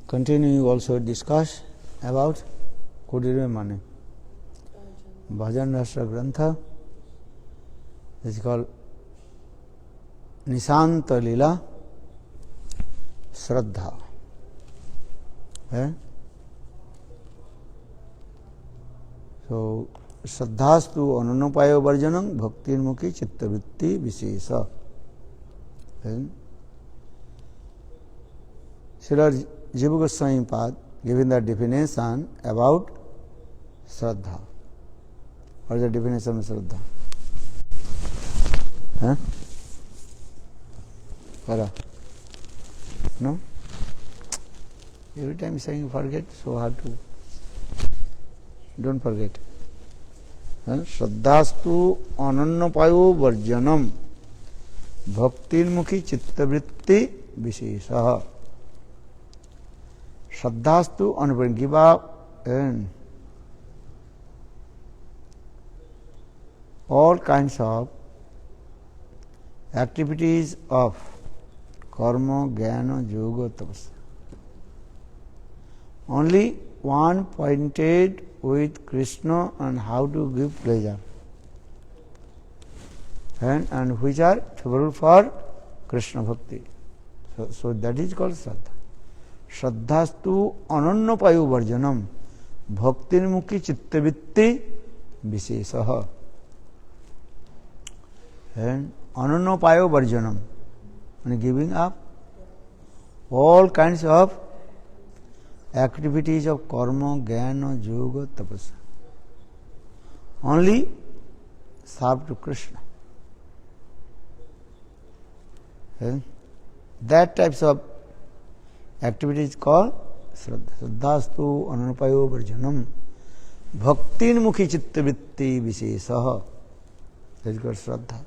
Continue also discuss about Kudirve Mane. Bhajan Rasa Grantha is called Nisanta Lila Shraddha. So, Shraddhastu Anunapayo Varjanam Bhaktirmukhi Chittavritti Vishesha. Srila Jiva Goswami Pad giving the definition about Shraddha. What is the definition of Shraddha? Kara? No? Every time saying you forget, so hard to. Don't forget. Shraddhastu anannapayo varjanam bhaktirmukhi chittavritti vishesha. Shraddhastu anannapayo. Give up all kinds of activities of karma, jnana, yoga, tapasya. Only one pointed with Krishna and how to give pleasure, and which are favorable for Krishna bhakti. So that is called Shraddha. Shraddhastu anannapayo varjanam bhaktirmukhi chittavitti vishesha. And anannapayo varjanam, and giving up all kinds of activities of karma, jnana, yoga, tapasya. Only serve to Krishna. That types of activities called Shraddha. Shraddhastu ananapayo varjanam bhaktirmukhi chittavitti vishesha. That is called Shraddha.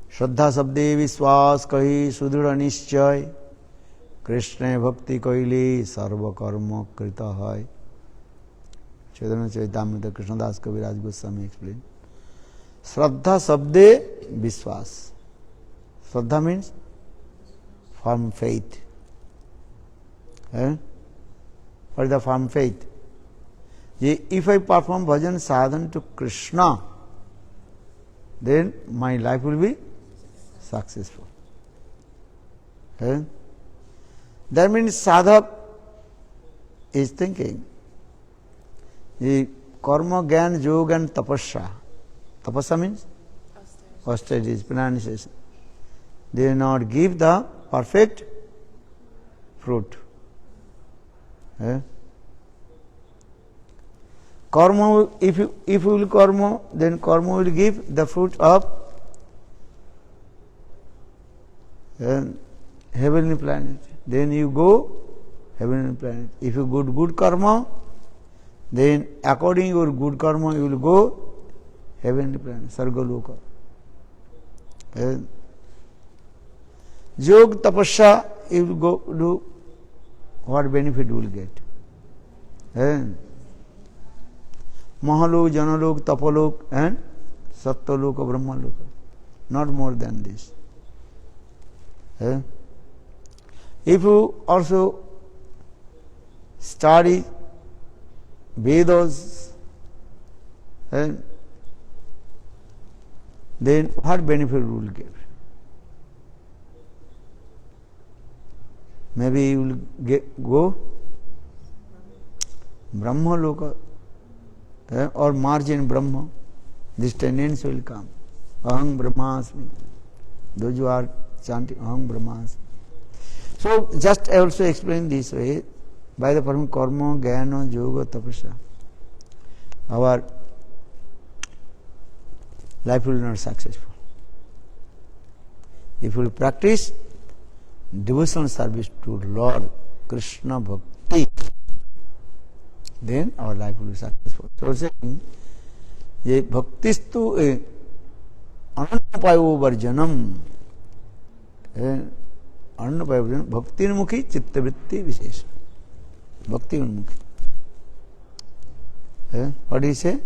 Shraddha sabde vishwas kahi sudhira nischay Krishna bhakti kaile sarva karma krita hai. Chaitanya Charitamrita Krishnadas Kaviraj Goswami explained. Shraddha sabde vishwas. Shraddha means firm faith. What is the firm faith? If I perform bhajan sadhan to Krishna, then my life will be successful. That means sadhak is thinking the karma, jnana, yoga and tapasya. Tapasya means austerity is pronunciation. They will not give the perfect fruit. Karma, if you will karma, then karma will give the fruit of heavenly planet. Then you go heavenly planet. If you good karma, then according your good karma you will go heavenly planet, Sargaloka. Yoga, tapasya, you will go do, what benefit you will get? Mahalok, Janalok, Tapalok and Sattaloka, Brahmaloka. Not more than this. If you also study Vedas, then what benefit you will get? Maybe you will go Brahmaloka or merge in Brahma. This tendency will come. Aham Brahmasmi. Those who are chanting Aham Brahmasmi. So just I also explain this way, by the performing karma, jnana, yoga, tapasya, our life will not be successful. If we practice devotional service to Lord Krishna Bhakti, then our life will be successful. So saying, ye bhaktistu anannapayo varjanam, anannapayo varjanam bhaktirmukhi chittavritti vishesha. Bhakti unmukhi. What do you say?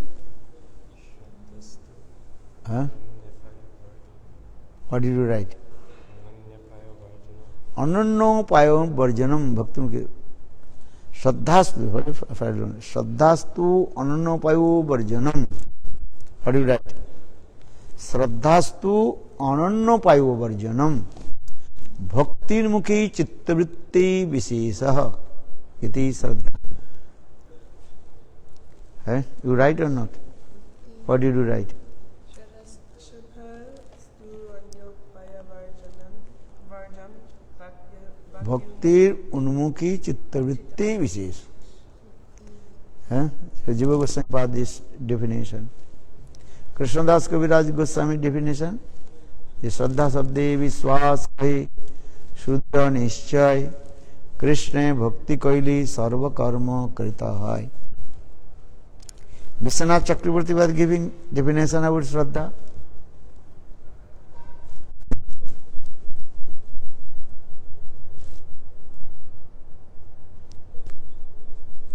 What did you write? अनन्योपायो वर्जनम भक्तों के श्रद्धास्तु अनन्योपायो वर्जनम. How do you write? श्रद्धास्तु अनन्योपायो वर्जनम भक्तिर्मुखी चित्तवृत्ति विशेषः इति श्रद्धा. है? You write or not? What did you write? भक्तिर उन्मुखी चित्तवृत्ति विशेष. जीव गोस्वामी पाद this definition. Krishnadas Kaviraj Goswami definition. ये श्रद्धा शब्दे विश्वास है शुद्ध निश्चय कृष्ण भक्ति कैली सर्व कर्म कृता है. विश्वनाथ चक्रवर्ती was giving definition about Shraddha.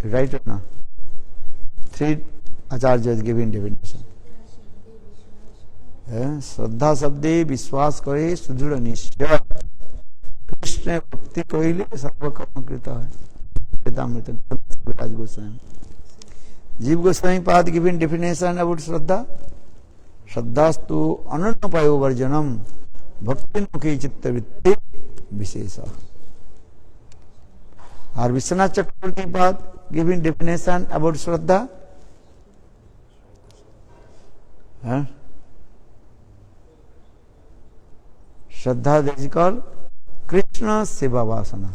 Right or not? Three acharyas giving definition. श्रद्धा शब्दे विश्वास करे सुदृढ़ निश्चय कृष्ण भक्ति कहले सर्व कर्म कृता है. गोस्वामी जीव गोस्वामी पाद गिविंग डेफिनेशन अबाउट श्रद्धा. श्रद्धास्तु अनन्योपायो वर्जनम भक्तिमुखी चित्तवृत्ति विशेष. और विश्वनाथ चक्रवर्ती पाद giving definition about Shraddha. Shraddha that is called Krishna सेवा वासना.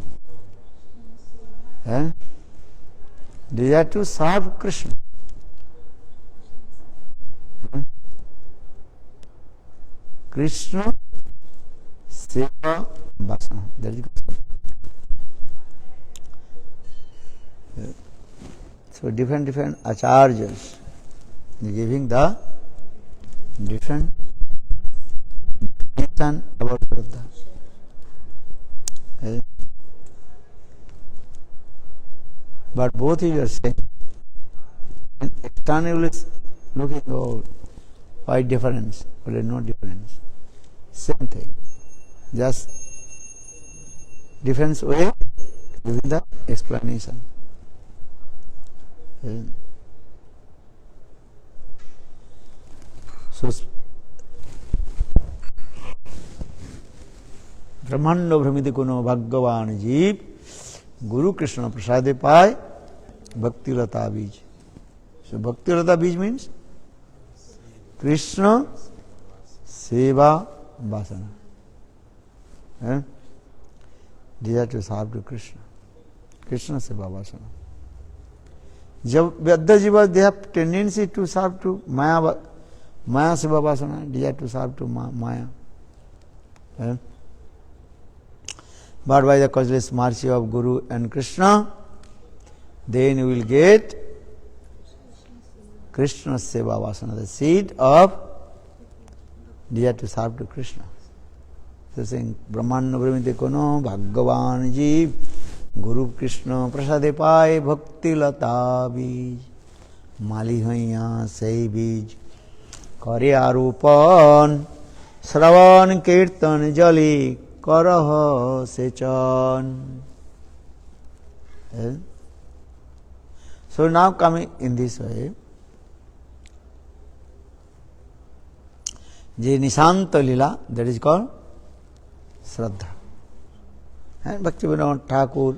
Desire to serve Krishna. Krishna seva vasana. That is good. So different acharyas giving the different definition about Shraddha. But both is the same. And externally looking, oh, why difference? Well, no difference. Same thing. Just different way giving the explanation. So, ब्रह्मांड भ्रमित कुनो भगवान जीव Guru Krishna Prasade Pai Bhakti Lata Bij. So Bhakti Lata Bij means Krishna Seva Vasana. Desire to serve to Krishna. Krishna Seva Vasana. Jab Jiva, they have tendency to serve to Maya Seva Vasana, desire to serve to Maya. But by the causeless mercy of Guru and Krishna, then you will get Krishna Seva Vasana, the seed of desire to serve to Krishna. So saying, Brahmana Brahmite Kono Bhagavan Jeev Guru Krishna Prasade Pai Bhakti Lata Bij Mali Haiya Sei Bij Kare Arupan Shravan Kirtan Jali Karaha Sechan. So now coming in this way, the Nishanta Lila, that is called Shraddha. And Bhaktivinoda Thakur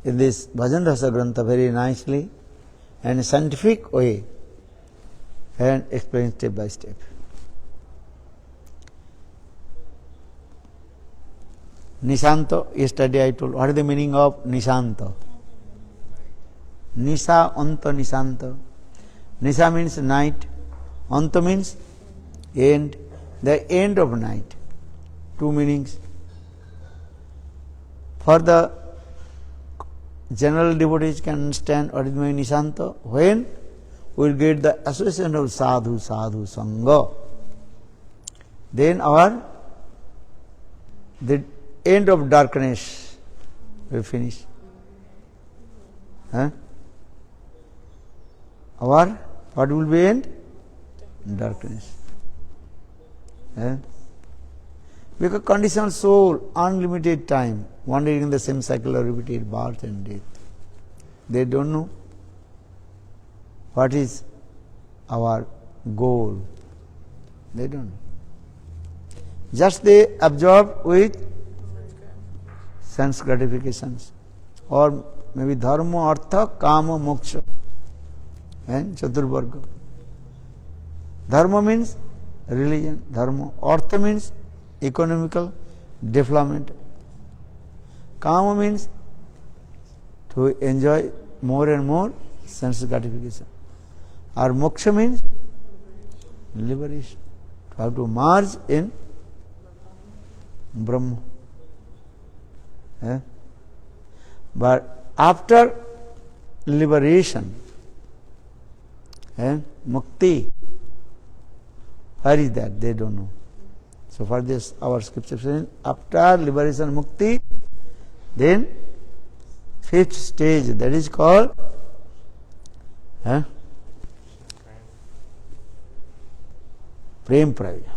in this Bhajan Rasa Grantha very nicely and scientific way and explains step by step. Nisanta, yesterday I told, what is the meaning of Nisanta? Nisa, Anta, Nisanta. Nisa means night, Anta means end, the end of night. Two meanings. For the general devotees can understand what is my Nisanta, when we will get the association of sadhu, sadhu, sangha. Then the end of darkness will finish. What will be end? Darkness. Because conditional soul, unlimited time, wandering in the same cycle of repeated birth and death. They don't know what is our goal. They don't know. Just they absorb with sense gratifications, or maybe dharma, artha, kama, moksha, and chaturvarga. Dharma means religion, dharma. Artha means economical development. Kama means to enjoy more and more sense gratification. Or moksha means liberation. To have to merge in Brahma. But after liberation, mukti, where is that? They don't know. So for this, our scripture says, after liberation mukti, then fifth stage, that is called prem pravya.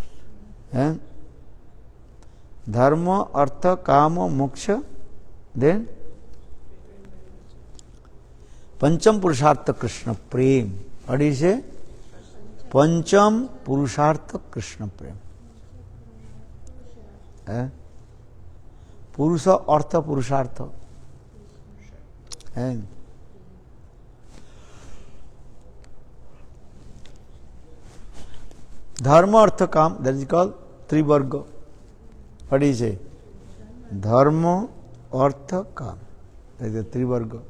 Dharma, artha, kama, moksha, then pancham purushartha Krishna prem. What do you say? Pancham purushartha Krishna prem. Purusha, artha, purushartha. Dharma, artha, kam, that is called trivarga. What do you say? Dharma, artha, kam. That is the trivarga.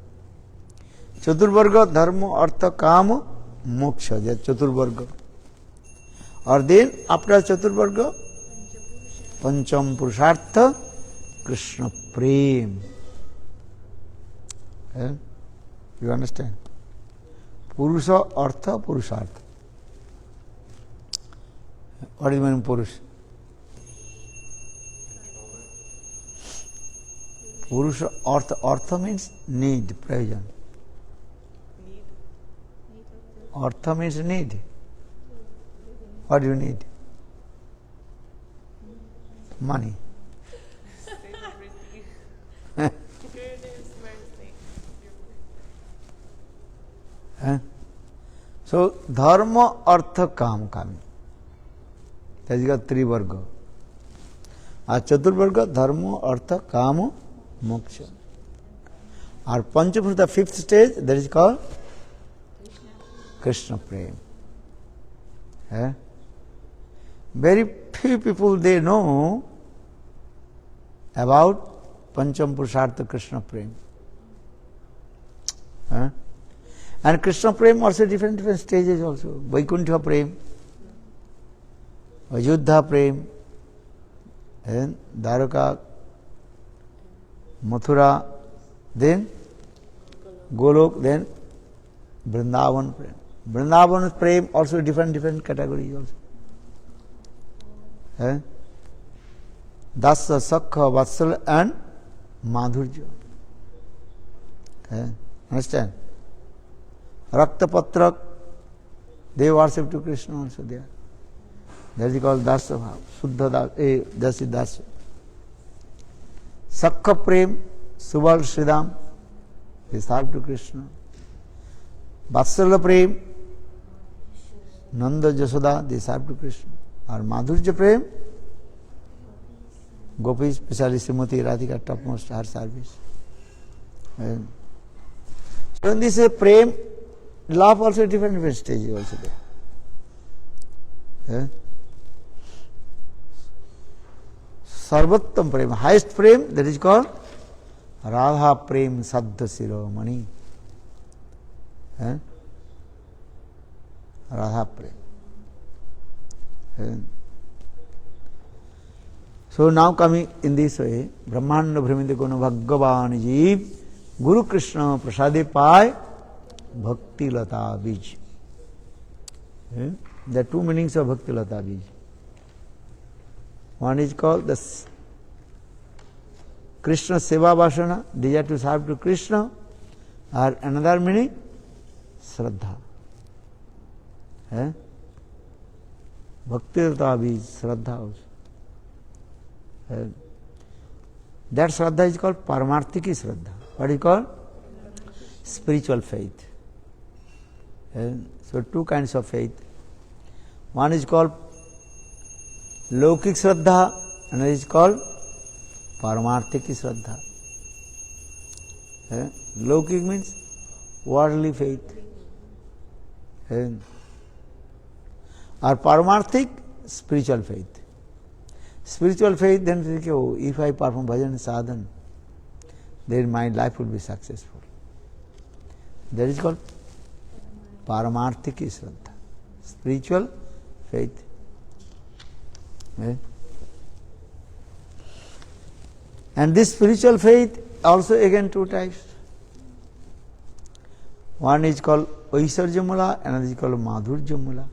Chaturvarga, dharma, artha, kama, moksha. That is chaturvarga. Or then after chaturvarga, pancham purushartha Krishna prem. You understand? Purusha, artha, purushartha. What is the meaning of Purush? Purusha, artha means need, prayojan. Artha means need. What do you need? Money. So, dharma, artha, kam, kami. That is got three varga. Or chaturvarga, dharma, artha, kama, moksha. Or panchapurusha, the fifth stage, that is called Krishna prem. Very few people they know about pancham purushartha Krishna prem. And Krishna prem also different stages also. Vaikuntha prem, Ayodhya prem, then Dwaraka, Mathura, then Golok, then Vrindavan prem. Vrindavan prem also different categories also. Dasa, Sakha, Vatsala and Madhurya. Understand? Raktapatrak, they worship to Krishna also there. That is called Dasa Bhav, Suddha Dasi Dasa. Sakha Prem, Subal Sridham, they serve to Krishna. Vatsala Prem, Nanda Jasoda, they serve to Krishna. Or Madhurya Prem, Gopi, especially Srimati Radhika, topmost her service. So in this prem, love also different stages also there. Sarvattam prem, highest prem, that is called Radha prem Saddha Siromani. Radha prem. So now coming in this way, Brahmanda Bhramita Guna Bhagavan Jeev, Guru Krishna Prasade Pai, Bhakti Lata Bij. There are two meanings of Bhakti Lata Bij. One is called the Krishna Seva Vasana, desire to serve to Krishna, or another meaning, Shraddha. Bhakti Lata Bij, Shraddha also. That Shraddha is called Paramarthiki Shraddha. What is called? Spiritual faith. So two kinds of faith. One is called Lokik Shraddha, another is called Paramarthiki Shraddha. Lokik means worldly faith. Or Paramarthik, spiritual faith. Spiritual faith, then if I perform bhajan sadhana, then my life will be successful. That is called Paramarthiki Shraddha, spiritual faith. And this spiritual faith also again two types. One is called Aishwarjamula, another is called Madhurjamula.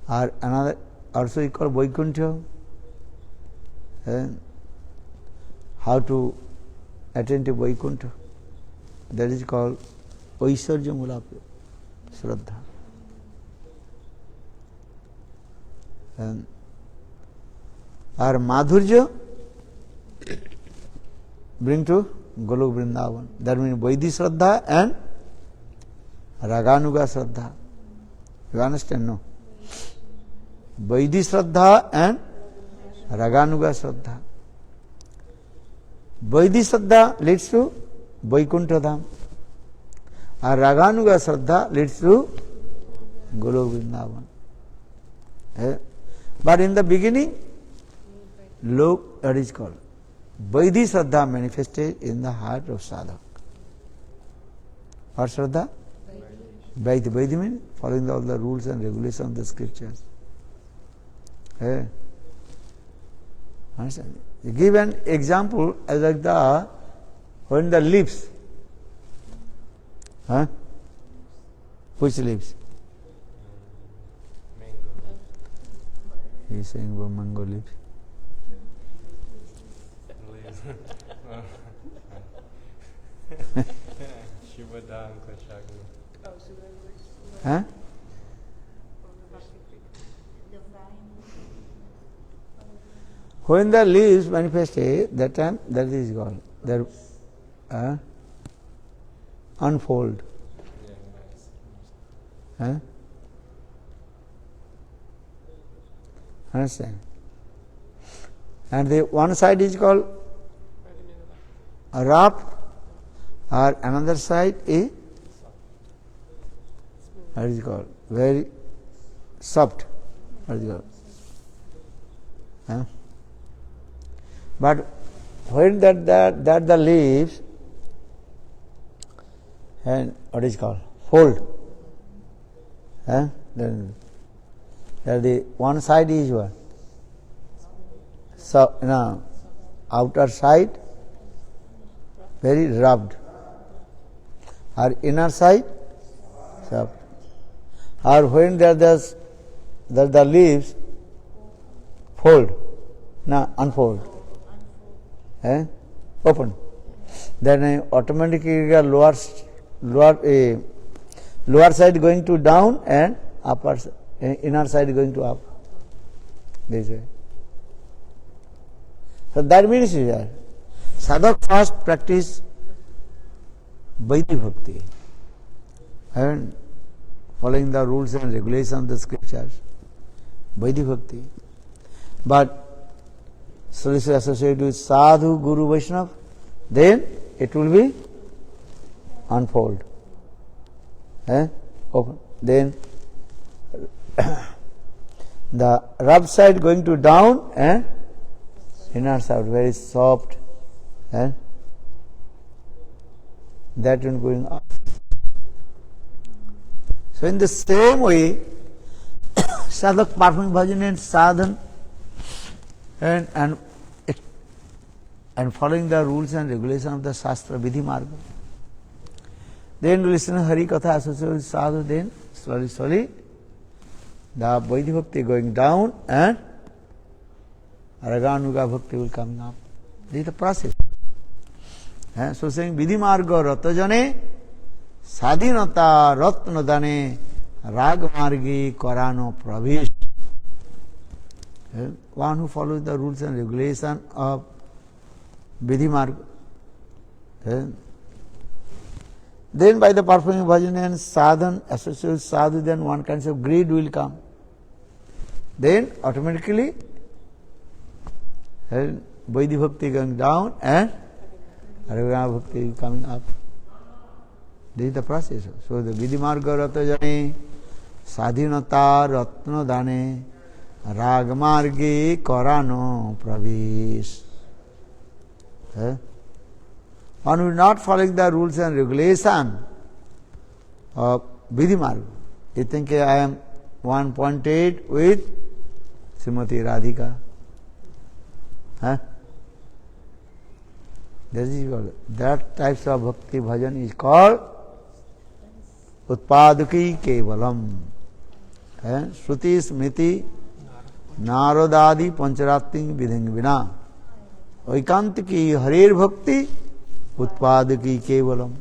Or another also is called Vaikuntha. How to attain to Vaikuntha? That is called Aishwarjamula Shraddha. Or Madhurja bring to Golok Vrindavan. That means Vaidhi Shraddha and Raganuga Shraddha. You understand, no? Vaidhi Shraddha and Raganuga Shraddha. Vaidhi Shraddha leads to Vaikuntha Dham. And Raganuga Shraddha leads to Golok Vrindavan. But in the beginning, that is called Vaidhi Shraddha manifested in the heart of sadhak. What Shraddha? Vaidhi. Vaidhi means following all the rules and regulations of the scriptures. Understand? You give an example as like when the leaves, which leaves? He is saying about mango leaves. When the leaves manifested, that time that is called unfold. Understand? And the one side is called rough, or another side is what is called very soft. What is called? But when that the leaves and what is called fold, then the one side is what? So outer side very rubbed, or inner side soft. Or when the leaves fold, unfold, open, then automatically lower side going to down and upper inner side going to up. This way. So that means that sadhak first practice Vaidhi Bhakti and following the rules and regulations of the scriptures, Vaidhi Bhakti. But slowly associated with Sadhu, Guru, Vaishnava, then it will be unfold. Open. Then the rough side going to down and inner side very soft, and that one going up. So in the same way, sadhak performing bhajan and sadhana and following the rules and regulations of the Shastra, Vidhi Marga. Then listen to Hari Katha associated with sadhu, then slowly the Vaidhi Bhakti going down and Raganuga Bhakti will come up. This is the process. So saying Vidhi Marga Ratajane Sadhinata Ratna Dane Rag margi korano pravish. One who follows the rules and regulations of Vidhi Marg. Then by the performing bhajan and sadhan, associated with sadhu, then one kind of greed will come. Then automatically Vaidhi Bhakti going down and Raghunath Bhakti coming up. This is the process. So the Vidhi Marga Rata Jane, Sadhinata Ratna Dane, Rag Margi Korano Pravish. One who is not following the rules and regulations of Vidhi Marga. You think I am 1.8 with Srimati Radhika. That types of bhakti bhajan is called Utpadaki Kevalam. Shruti Smriti Narodadi Pancharati Vidhing Vina. Oikantiki Harir Bhakti Utpadaki Kevalam.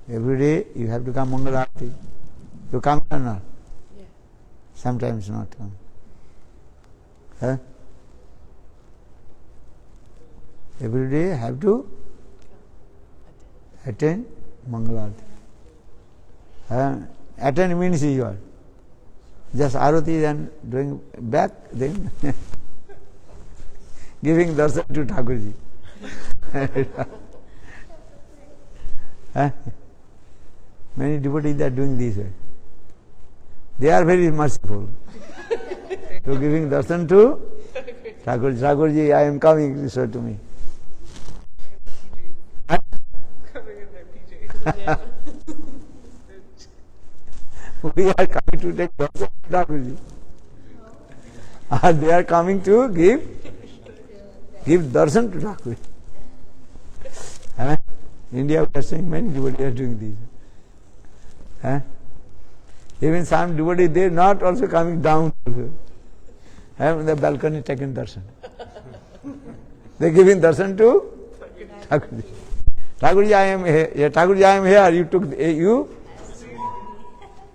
Every day you have to come Mangalarati. You come or not? Yeah. Sometimes not come. Every day have to attend Mangalarati. Attend means you are just Arati and doing back, then giving darshan to Thakurji. Many devotees are doing this way. They are very merciful. To giving darshan to Thakurji. Thakurji, I am coming, this way to me. We are coming to take darshan to Thakurji. And they are coming to give darshan to Thakurji. India, we are seeing many devotees are doing this. Even some devotees, they are not also coming down to the balcony taking darshan. They are giving darshan to Thakurji. Thakurji, I am here. Yeah, Thakurji, I am here. You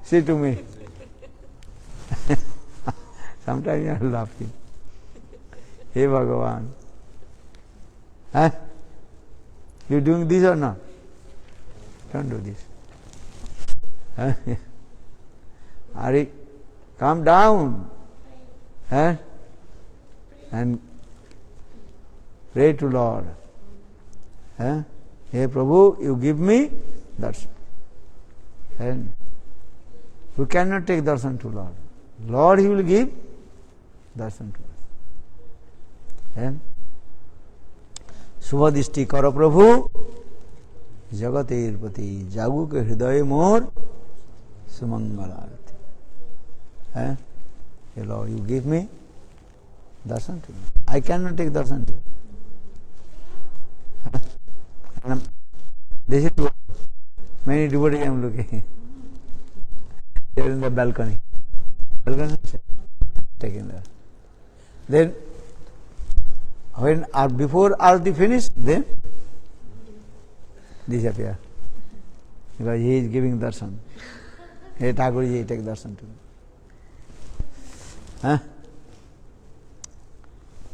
see to me. Sometimes you are laughing. Hey Bhagavan. You doing this or not? Don't do this. Ari, come down and pray to Lord. Hey Prabhu, you give me darshan. And we cannot take darshan to Lord. Lord, He will give darshan to us. Subhadishti karo Prabhu, Jagatir Pati, Jagu ke hriday mor, Sumangalarti. Hey Lord, you give me darshan to me. I cannot take darshan to you. This is what many devotees I am looking. They are in the balcony. Taking that. Then, when before Arati finished, then disappear. Because he is giving darshan. Hey Thakurji, take darshan to me.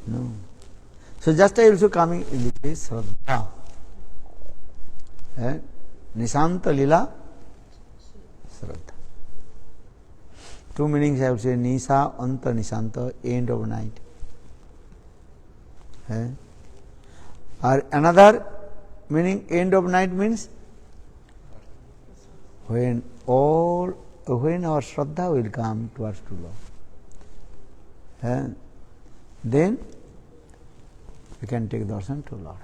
No. So just also coming in the case Shraddha. Nishanta Lila Shraddha. Two meanings I would say, Nisa, Anta, Nishanta, end of night. Or another meaning, end of night means when our Shraddha will come towards true love. Then we can take darshan to Lord.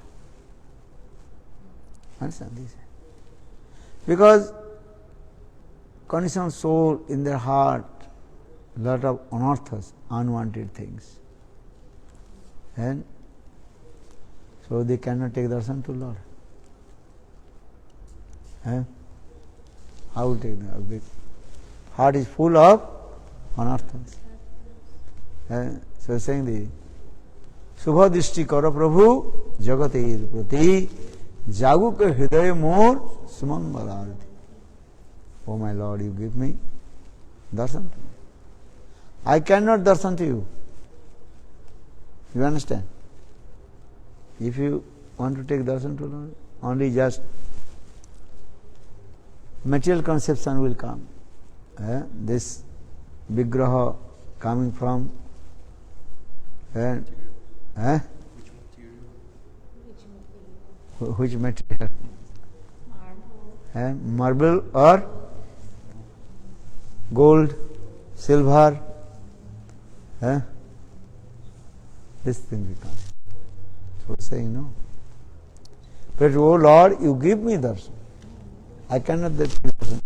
Understand this? Because conditioned soul in their heart, lot of anarthas, unwanted things. And so they cannot take darshan to Lord. How will take the heart is full of anarthas. So saying the Subhadishti karo Prabhu, Jagatir Prati, Jagu ke hriday mor Sumangalarti. Oh my Lord, you give me darshan to me. I cannot darshan to you. You understand? If you want to take darshan to Lord, only just material conception will come. This vigraha coming from which material? Marble or gold, silver. This thing will come. So saying no. But oh Lord, you give me darshan. I cannot get darshan.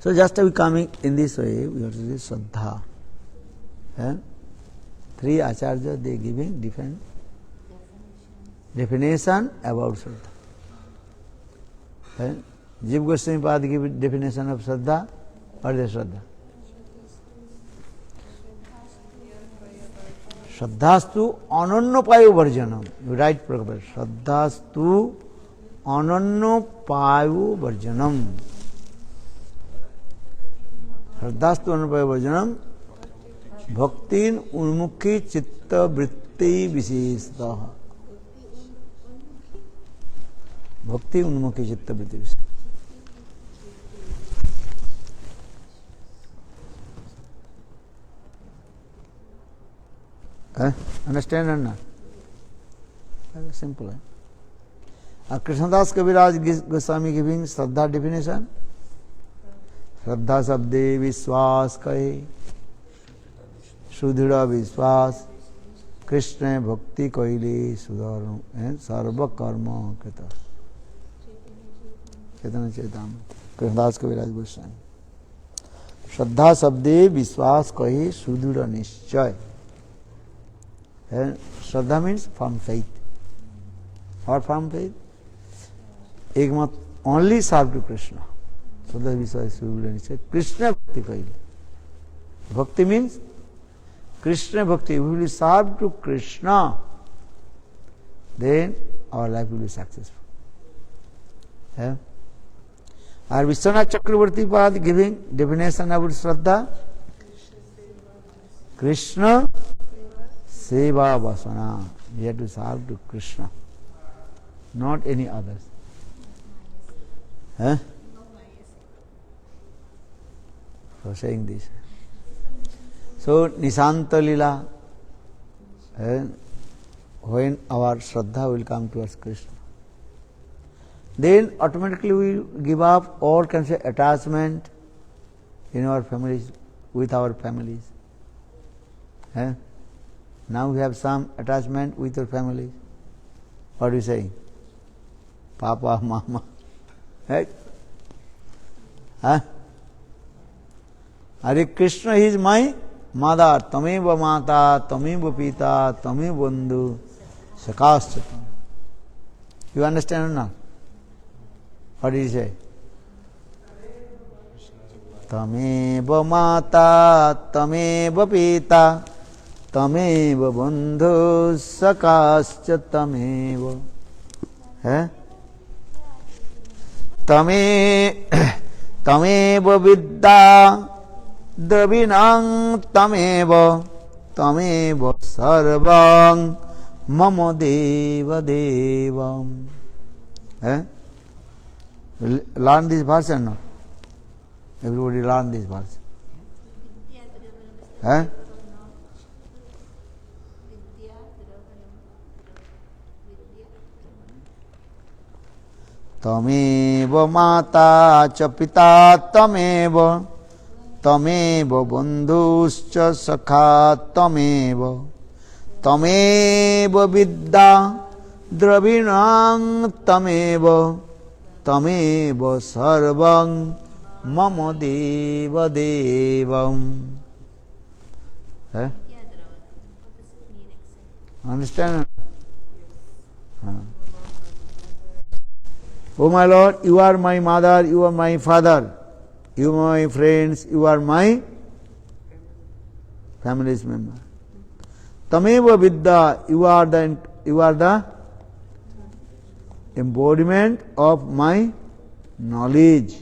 So just to be coming in this way, we have to do Shraddha. Three acharyas, they giving different definition about Shraddha. Jiva Goswami Pad give definition of Shraddha. What is Shraddha? Shraddhastu anannapayo varjanam. You write properly. Shraddhastu anannapayo varjanam. Shraddhastu anannapayo varjanam. Bhaktin unmukhi chitta vritti viseshtah. Bhakti unmukhi chitta vritti viseshtah. Understand or not? Very simple. Krishnadas Kaviraj Goswami giving Shraddha definition. Shraddha sabde vishwas kahe, sudhira vishwas, Krishna bhakti kaile sudharno sarva karma krita. Chaitanya Charitamrita. Krishnadas Kaviraj Goswami. Shraddha sabde vishwas kahe, sudhira nischay. Shraddha means firm faith. What firm faith? Ekmat only serve to Krishna. Shraddha Vishwas Sudhira. Krishna Bhakti Kaile. Bhakti means Krishna Bhakti. We will serve to Krishna, then our life will be successful. Our Vishwanath Chakravarti Pad giving definition about Shraddha. Krishna Seva Vasana. We have to serve to Krishna, not any others. For saying this. So, Nishanta Lila, when our Shraddha will come towards Krishna, then automatically we will give up all kinds of attachment in our families, with our families. Now we have some attachment with our families. What are you saying? Papa, Mama. Right? Hare Krishna, he is my mother. Tameva mata, tameva pita, tameva bandhu, sakascha. You understand or not? What did he say? Tameva mata, tameva pita, tameva bandhu sakascha tameva. Tameva vidya dravinang tameva sarvang mama deva devam. Learn this verse or not? Everybody learn this verse. Tameva mata cha pita tameva, tameva bandhuscha sakha tameva, tameva vidya dravinang tameva, tameva sarvang mama deva devam. Understand? Oh my Lord, you are my mother, you are my father, you are my friends, you are my family's member. Tameva vidya, you are the embodiment of my knowledge.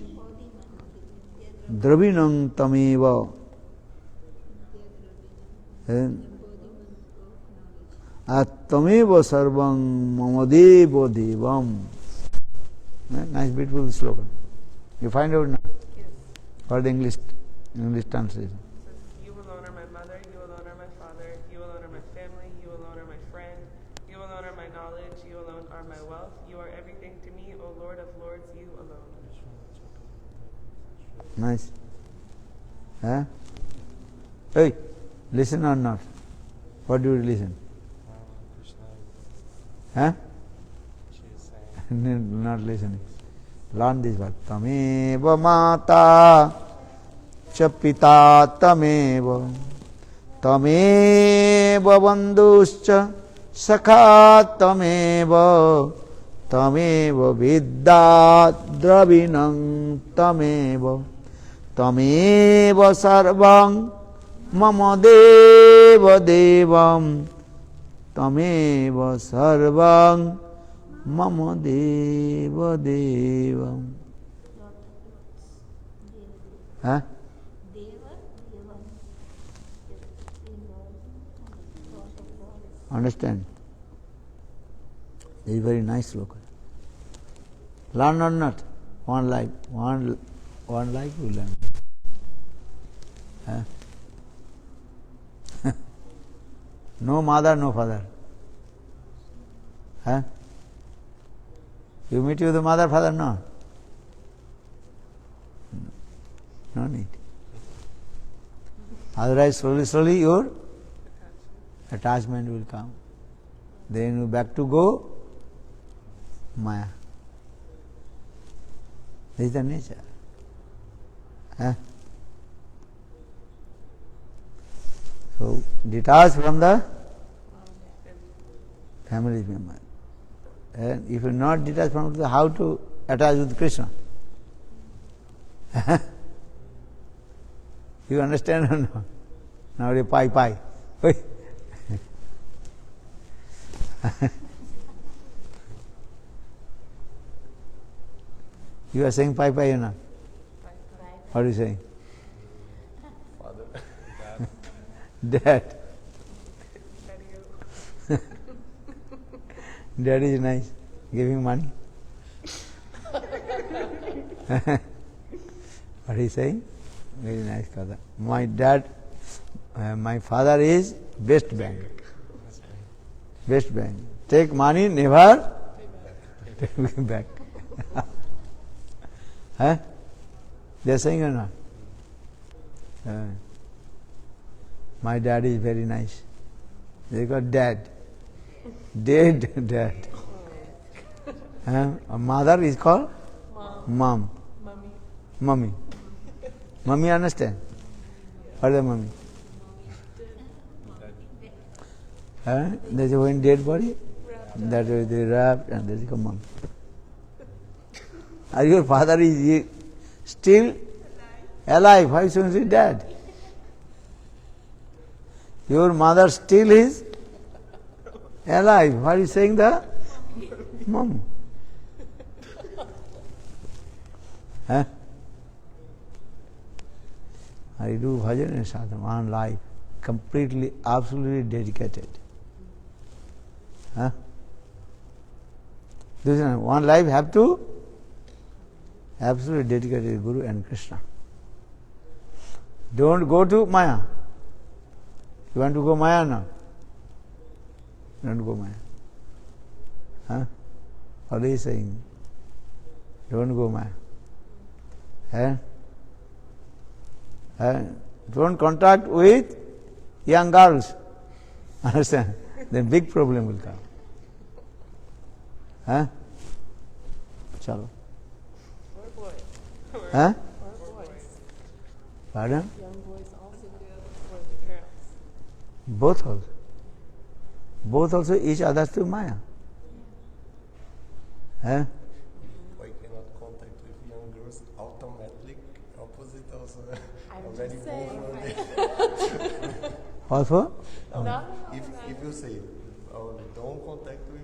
Dravinam tameva. Attameva sarvam mamadeva devam. Nice, beautiful slogan. You find out now? Yes. What the English translation? You alone are my mother, you alone are my father, you alone are my family, you alone are my friend, you alone are my knowledge, you alone are my wealth, you are everything to me, O Lord of Lords, you alone. Nice. Huh? Hey, listen or not? What do you listen? Huh? Not listening. Learn this word. Tameva mata cha pita tameva tameva bandhuscha sakha tameva tameva vidya dravinam tameva tameva sarvam mama deva devam tameva sarvam mama deva devam. Huh? Understand? It's very nice sloka. Learn or not? One life you learn. Huh? No mother, no father. Huh? You meet with the mother, father, no? No need. Otherwise, slowly your attachment will come. Then you back to go Maya. This is the nature. Huh? So, detach from the family member. And if you are not detached from it, how to attach with Krishna? You understand or not? Nowadays, pai. You are saying pai or not? What are you saying? Father. Dad. Dad is nice. Giving money. What is saying? Very nice father. My dad, my father is best bank. Best bank. Take money, never take back. Huh? They are saying or not? My dad is very nice. They got dad. Dead dad. A mother is called mom. Mummy. Mummy understand? What is the mummy? There's a one dead body. That way they wrapped and there's a mum. Are your father is still alive? Why shouldn't he dead? Your mother still is alive. What are you saying the mom? Huh? I do bhajan and sadhana, one life, completely, absolutely dedicated. Huh? This is one life have to absolutely dedicated to Guru and Krishna. Don't go to Maya. You want to go Maya now? Don't go Maya. Huh? What are you saying? Don't go Maya. Don't contact with young girls. Understand? Then big problem will come. Huh? Chalo. Or boys. Huh? Or boys. Pardon? Young boys also do, or the girls. Both also. Both also each other to Maya. Huh? Why cannot contact with young girls automatically opposite also I'm already just saying. Also? No. If you say don't contact with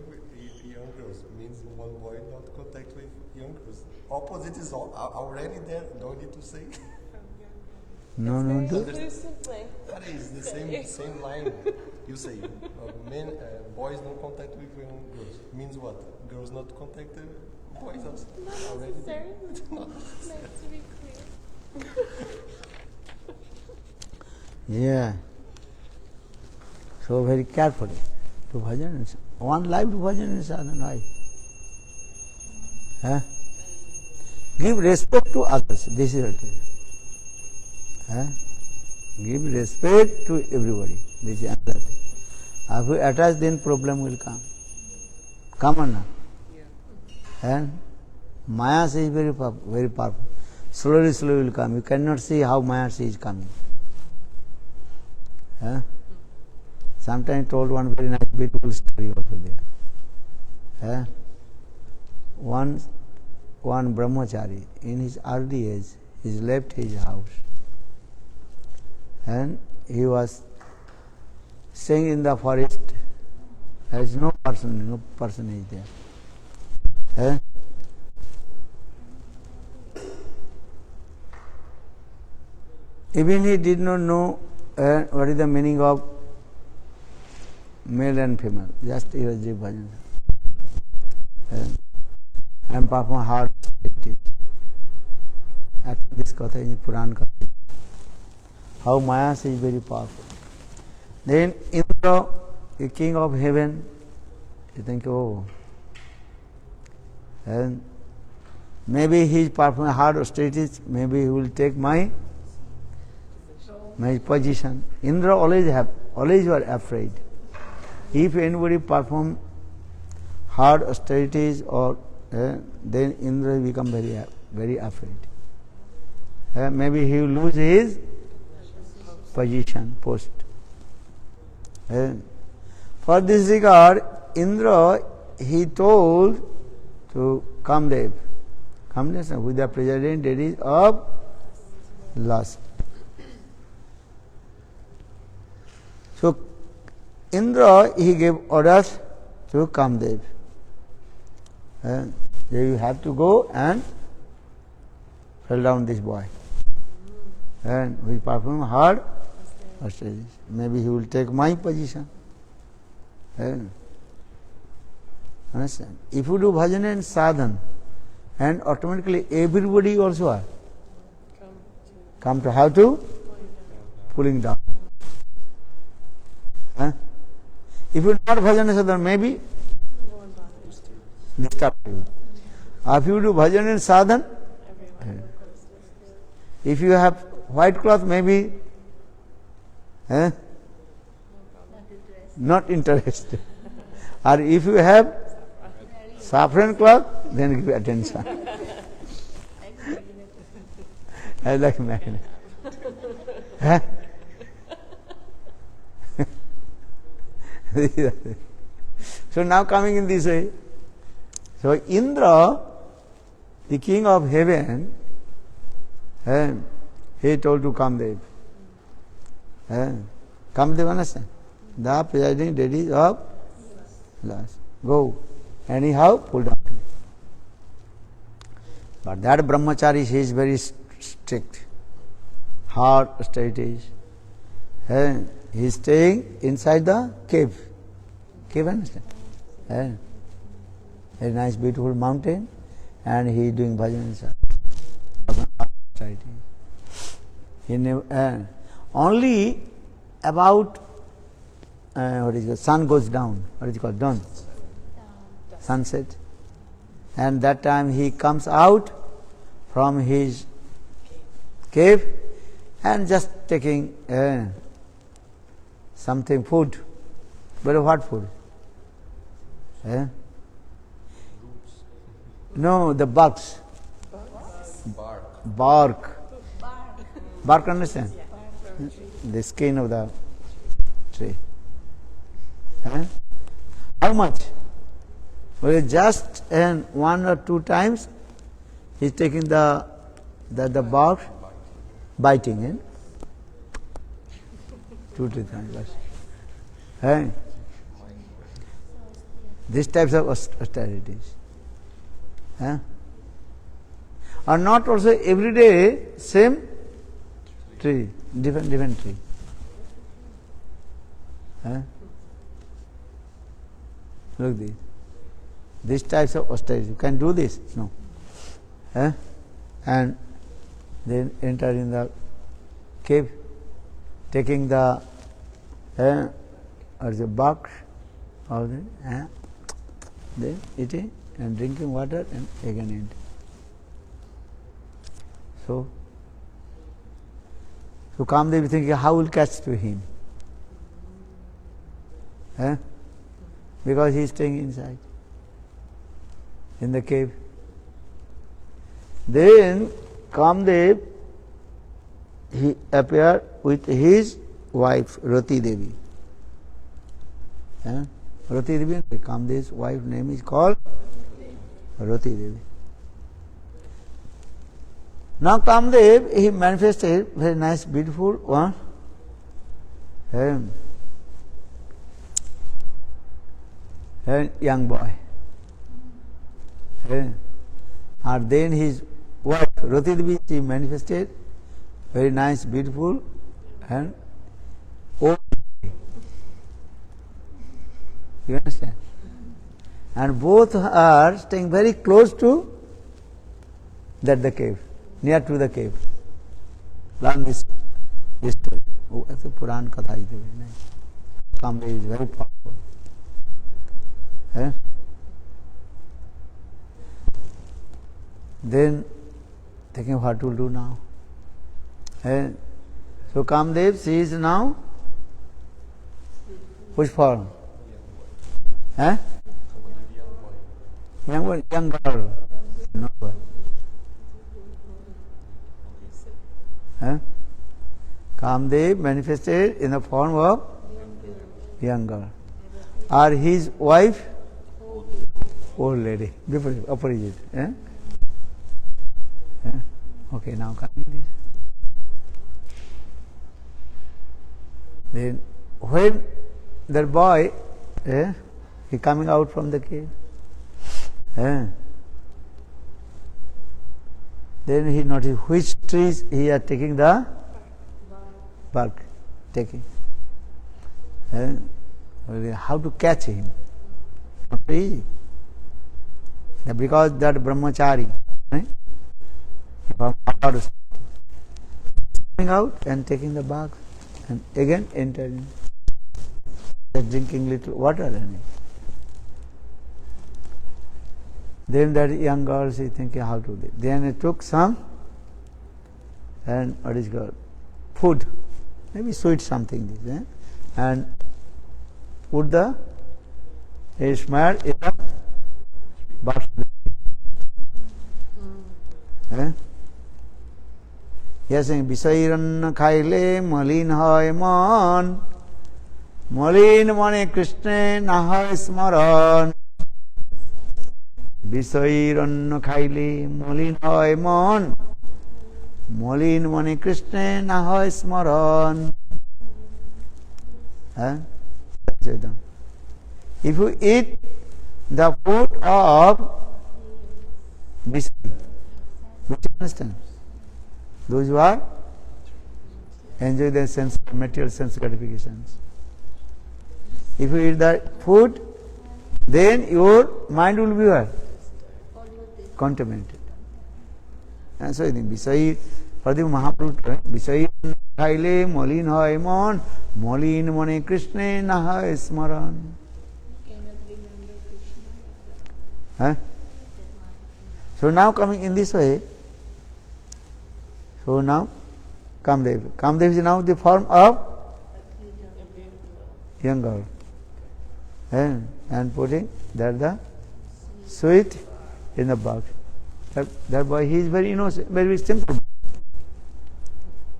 young girls, means one boy not contact with young girls. Opposite is already there. Don't need to say. No, no, do. Very simply. That is the same line. You say boys don't contact with young girls. Means what? Girls not contact boys also. Not Already necessary. not necessary. Nice to be clear. Yeah. So very carefully to bhajan and one life to bhajan and sadhana. Right? Huh? Give respect to others. This is what it is. Huh? Give respect to everybody. This is another thing. If you attach, then problem will come. Come or not? Yeah. And Maya is very powerful. Slowly, slowly will come. You cannot see how Maya is coming. Huh? Sometimes told one very nice, beautiful story also there. Huh? One brahmachari, in his early age, he left his house. And he was staying in the forest. There is no person is there. Eh? Even he did not know what is the meaning of male and female. Just he was doing bhajan. And perform hard activities. This katha is Puran katha. How Maya is very powerful. Then Indra, the king of heaven, you think, oh, and maybe he is performing hard austerities, maybe he will take my position. Indra always were afraid. If anybody perform hard austerities or then Indra will become very afraid. Maybe he will lose his position, post. For this regard, Indra, he told to Kamdev, with the president deities of lust. So, Indra, he gave orders to Kamdev. You have to go and fell down this boy. And we perform hard austerities. Maybe he will take my position. Understand? If you do bhajan and sadhan, and automatically everybody also are come to how to pulling down. If you not bhajan and sadhan, maybe disturb you. If you do bhajan and sadhan, if you have white cloth, maybe not interested. Or if you have saffron cloth, then give attention. I like magnet. So now coming in this way. So Indra, the king of heaven, he told to Kamdev. Kamdev, understand? The presiding deities of lust. Go. Anyhow, pull down. But that brahmachari, he is very strict. Hard austerities. He is staying inside the cave. Cave, understand? A nice, beautiful mountain, and he is doing bhajan inside. He never, only about sun goes down. What is it called? Dawn. Sunset. And that time he comes out from his cave and just taking something food. But what food? No, the bugs. Bark. Bark, understand? The skin of the tree. How much? Well, just one or two times he is taking the bark, biting. 2-3 times. These types of austerities. Huh? Or not also every day same tree, different tree. Huh? Look this. These types of austerity. You can do this? No. Huh? And then enter in the cave, taking the or the box of the then eating and drinking water and again eating. So Kamdev is thinking, how will catch to him? Because he is staying inside, in the cave. Then Kamdev, he appeared with his wife Rati Devi. Rati Devi, Kamdev's wife name is called Rati Devi. Now Kamdev, he manifested very nice, beautiful one. Young boy. And then his wife Rati Devi, she manifested very nice, beautiful and old. You understand? And both are staying very close to the cave, near to the cave. Learn this story. Oh, it's a Puran Katha is very nice. Kamdev is very powerful. Then thinking what to do now. So Kamdev, she is now which form? Young girl. No boy. Kamdev manifested in the form of young girl. Or his wife? Old lady. Opposite. Okay, now coming this. Then when that boy he coming out from the cave, then he noticed which trees he are taking the bark, taking. How to catch him? Not easy. Because that brahmachari, coming out and taking the bark and again entering, drinking little water in it. Then that young girl is thinking how to do it. Then he took some and what is called food, maybe sweet something this, and put the smell in the box. Yes, Bisairan Khaile Malin Hoy Mon Malin Mane Krishna Nahoy Smaran Bisairan Khaile Malin Hoy Mon Malin Mane Krishna Nahoy Smaran. If you eat the food of Bisai, do you understand? Those who are enjoy the sense, material sense gratifications. If you eat that food, then your mind will be what? Contaminated. And so I think Bisai, Pradip Mahaprabhu, Bisai Khaile Malin Hoy Mon, Malin Mane Krishna Nahoy Smaran. So now coming in this way, so now Kamdev. Kamdev is now the form of young girl. And putting there the sweet in the box. That boy, he is very innocent, very simple.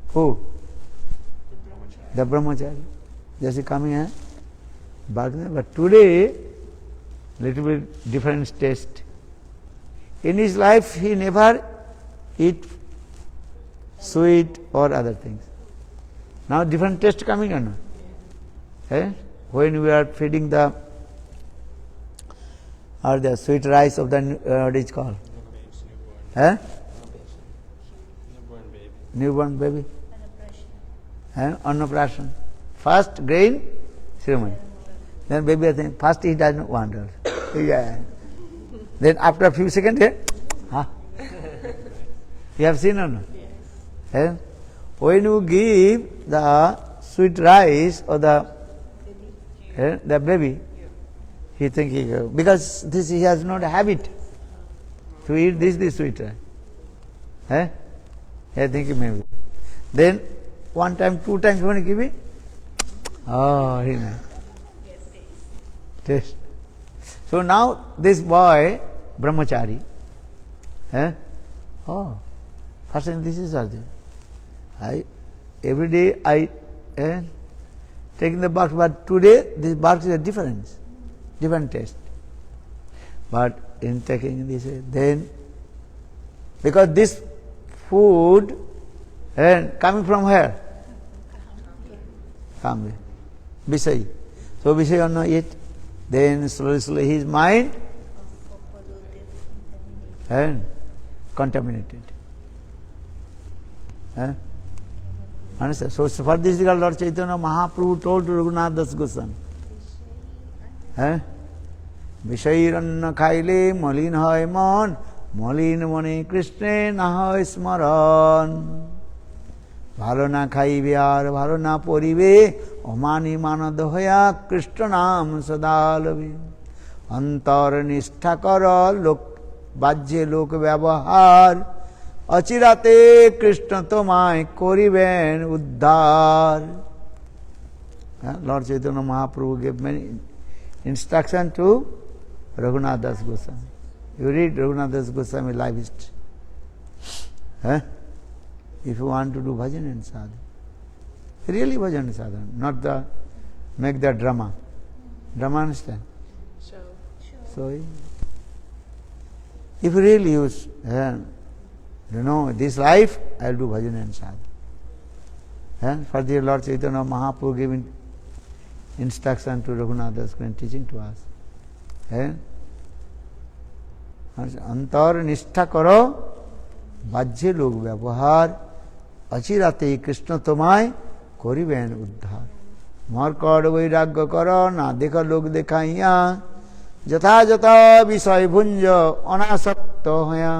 Who? The brahmachari. Just coming here, but today little bit different taste. In his life he never eat sweet or other things. Now different taste coming or not? When we are feeding the sweet rice of the what is called Eh? Newborn baby. Newborn baby. Annaprashan. First grain ceremony. Then baby I think first he does not want also. Yeah. Then after a few seconds, huh? You have seen or not? Yes. When you give the sweet rice or the baby, he thinking because this he has not a habit to eat this sweet rice. I think maybe. Then one time, two times when you give it, oh, very nice. Taste. So now this boy, brahmachari, oh, first time this is Arjuna. Every day I taking the box, but today this box is a different taste. But in taking this, then because this food coming from where? Family. Visay. So Visay not eat. Then slowly his mind contaminated. Understand? So for this Lord Chaitanya Mahaprabhu told to Raghunath Das Goswami, Vishairanna khaile malin hoy mon, malin mone Krishne na hoy smaran. ভালো না খাইবে আর ভালো না পরিবে অমানি মানদ হইয়া কৃষ্ণ নাম সদা লবে অন্তর নিষ্ঠা কর লোক বাহ্যে লোক ব্যবহার অচিরাতে কৃষ্ণ তোমায় করিবেন উদ্ধার. Lord Chaitanya Mahaprabhu gave many instruction to Raghunath Das Goswami. You read Raghunath Das Goswami life history. If you want to do bhajan and sadhana, really bhajan and sadhana, not the make the drama. Drama, understand? So, if really use, this life, I will do bhajan and sadhana. For the Lord Chaitanya Mahaprabhu giving instruction to Raghunath Das Goswami, teaching to us. अंतर निष्ठा करो बाह्य लोग व्यवहार अचिराते कृष्ण तुम्हाय करिबेन उद्धार मरकड़ वैराग्य करो ना देख लोग देखाइया যথা যথা বিষয় ভুঞ্জ অনাসক্ত হইয়া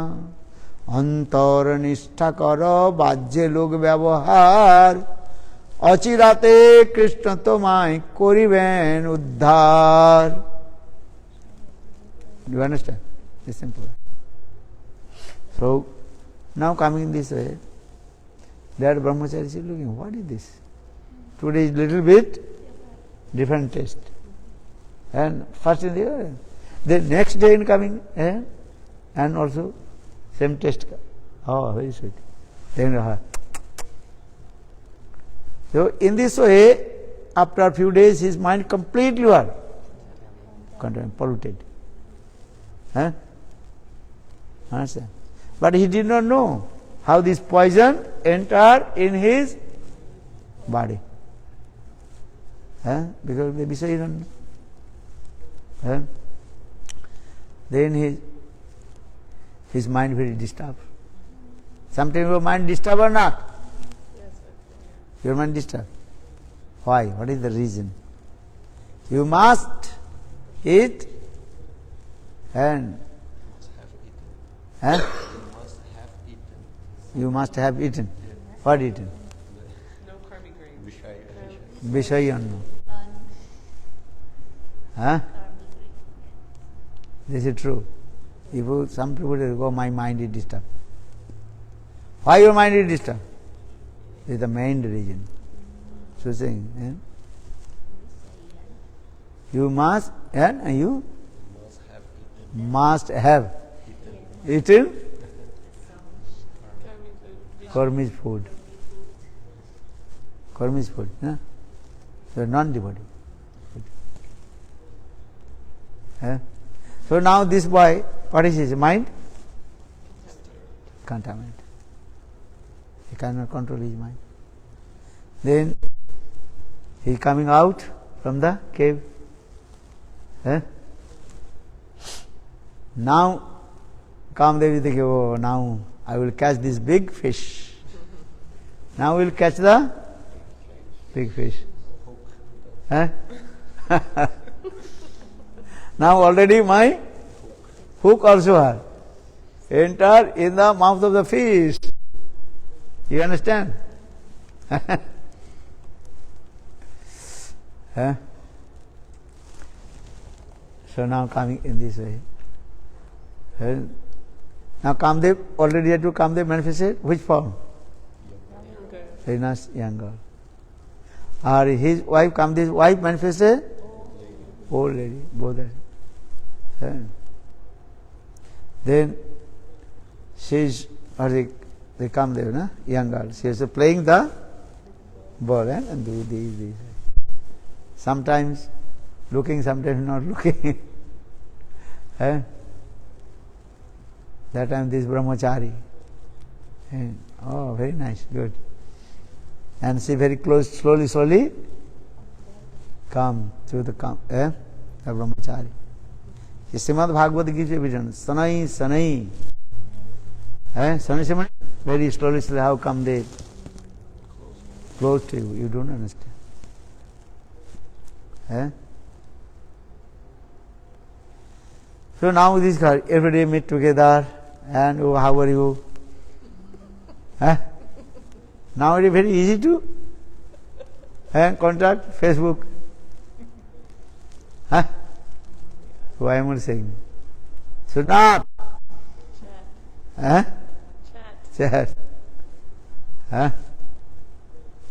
অন্তর নিষ্ঠা কর বাহ্যে লোক ব্যবহার অচিরাতে কৃষ্ণ তোমায় করিবেন উদ্ধার. Do you understand? It's simple. So now coming this way, that brahmachari is looking, what is this? Today is little bit different taste. And first in the next day in coming, and also same taste. Oh, very sweet. Then so in this way, after a few days, his mind completely polluted. Understand? But he did not know how this poison entered in his body. Because maybe so you don't know. Then his mind very disturbed. Sometimes your mind disturbed or not? Your mind disturbed. Why? What is the reason? You must eat and you must have eaten. What eaten? No carbohydrates. Vishayanna. This is true. If some people will go, my mind is disturbed. Why your mind is disturbed? This is the main reason. So saying, you must, and you must have eaten Karmi's food. Karmi's food. So non-devotee. So now this boy, what is his mind? Contaminated. He cannot control his mind. Then he coming out from the cave. Now Kamdev is thinking, oh, now I will catch this big fish. Now we will catch the big fish. Huh? Now already my hook also has entered in the mouth of the fish. You understand? Huh? So now coming in this way. Now Kamdev, already had to Kamdev manifested which form? Very nice young girl. Or his wife, Kamdev's wife manifested? Old lady, both are. Then she's, or the Kamdev, na? Young girl. She is playing the ball and do this. Sometimes looking, sometimes not looking. That time this brahmachari. Oh, very nice, good. And she very close, slowly come to the brahmachari. Srimad Bhagavad gives evidence. Sanai. Sanai very slowly how come they close to you. You don't understand. So now this guy, every day meet together and oh, how are you? Now it is very easy to contact Facebook. So I am saying. So not. Chat.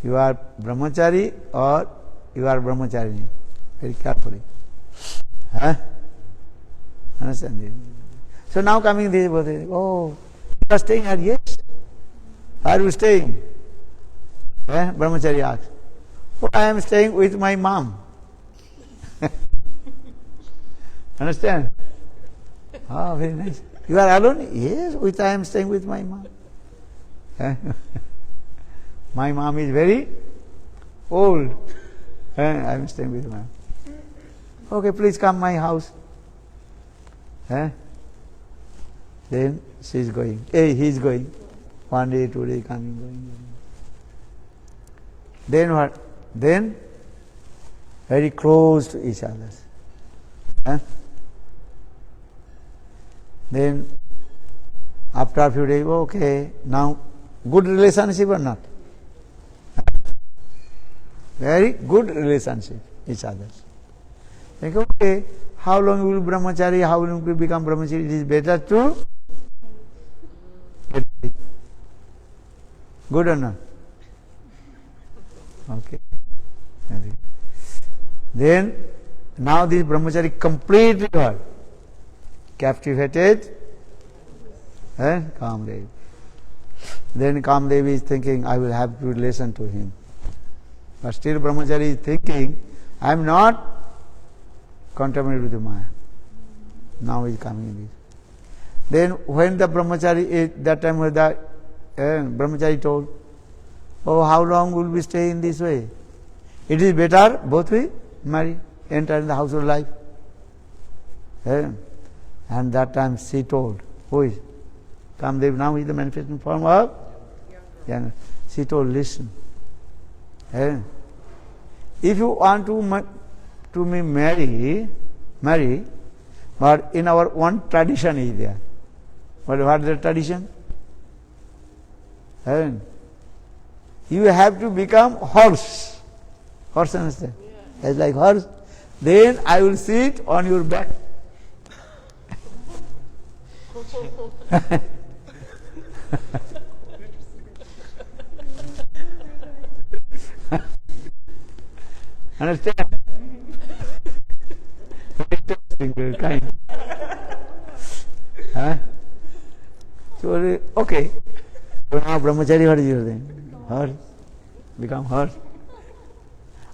You are brahmachari or you are brahmacharini. Very carefully. Understand it? So now coming this, oh, you are staying here? Yes. Where are you staying? Brahmachari asks. Oh, I am staying with my mom. Understand? Ah, very nice. You are alone? Yes, I am staying with my mom. My mom is very old. I am staying with my mom. Okay, please come my house. Then she is going. He is going. 1 day, 2 days, coming, going. Then what? Then very close to each other. Then after a few days, okay, now good relationship or not? Very good relationship each other. Think, okay, how long will brahmachari, how long will become brahmachari? It is better to get it. Good or not? Okay. Then now this brahmachari completely got captivated Kamdev. Then Kamdev is thinking, I will have to listen to him. But still brahmachari is thinking, I am not contaminated with Maya. Now he is coming in this. Then when the brahmachari, that time when the brahmachari told, oh, how long will we stay in this way? It is better both we marry, enter in the household life. And that time she told, who is? Kamdev now is the manifestation form of younger. She told, listen, if you want to marry, but in our one tradition is there. What is the tradition? You have to become horse. Horse, understand? Yeah. As like horse. Then I will sit on your back. Understand? Interesting kind. So okay. So now brahmachari, what is your thing? Horse. Become horse.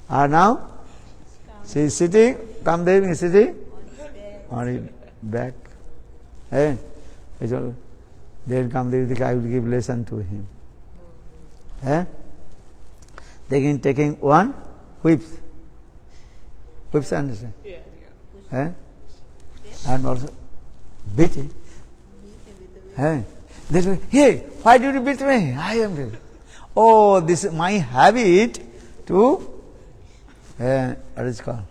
And now she is sitting, Kamdev is sitting on his back. Then Kamdev, I will give lesson to him. Taking one whips. Whips, understand? Yeah. And also beating. They say, hey, why did you beat me? I am beat. Oh, this is my habit to, what is it called?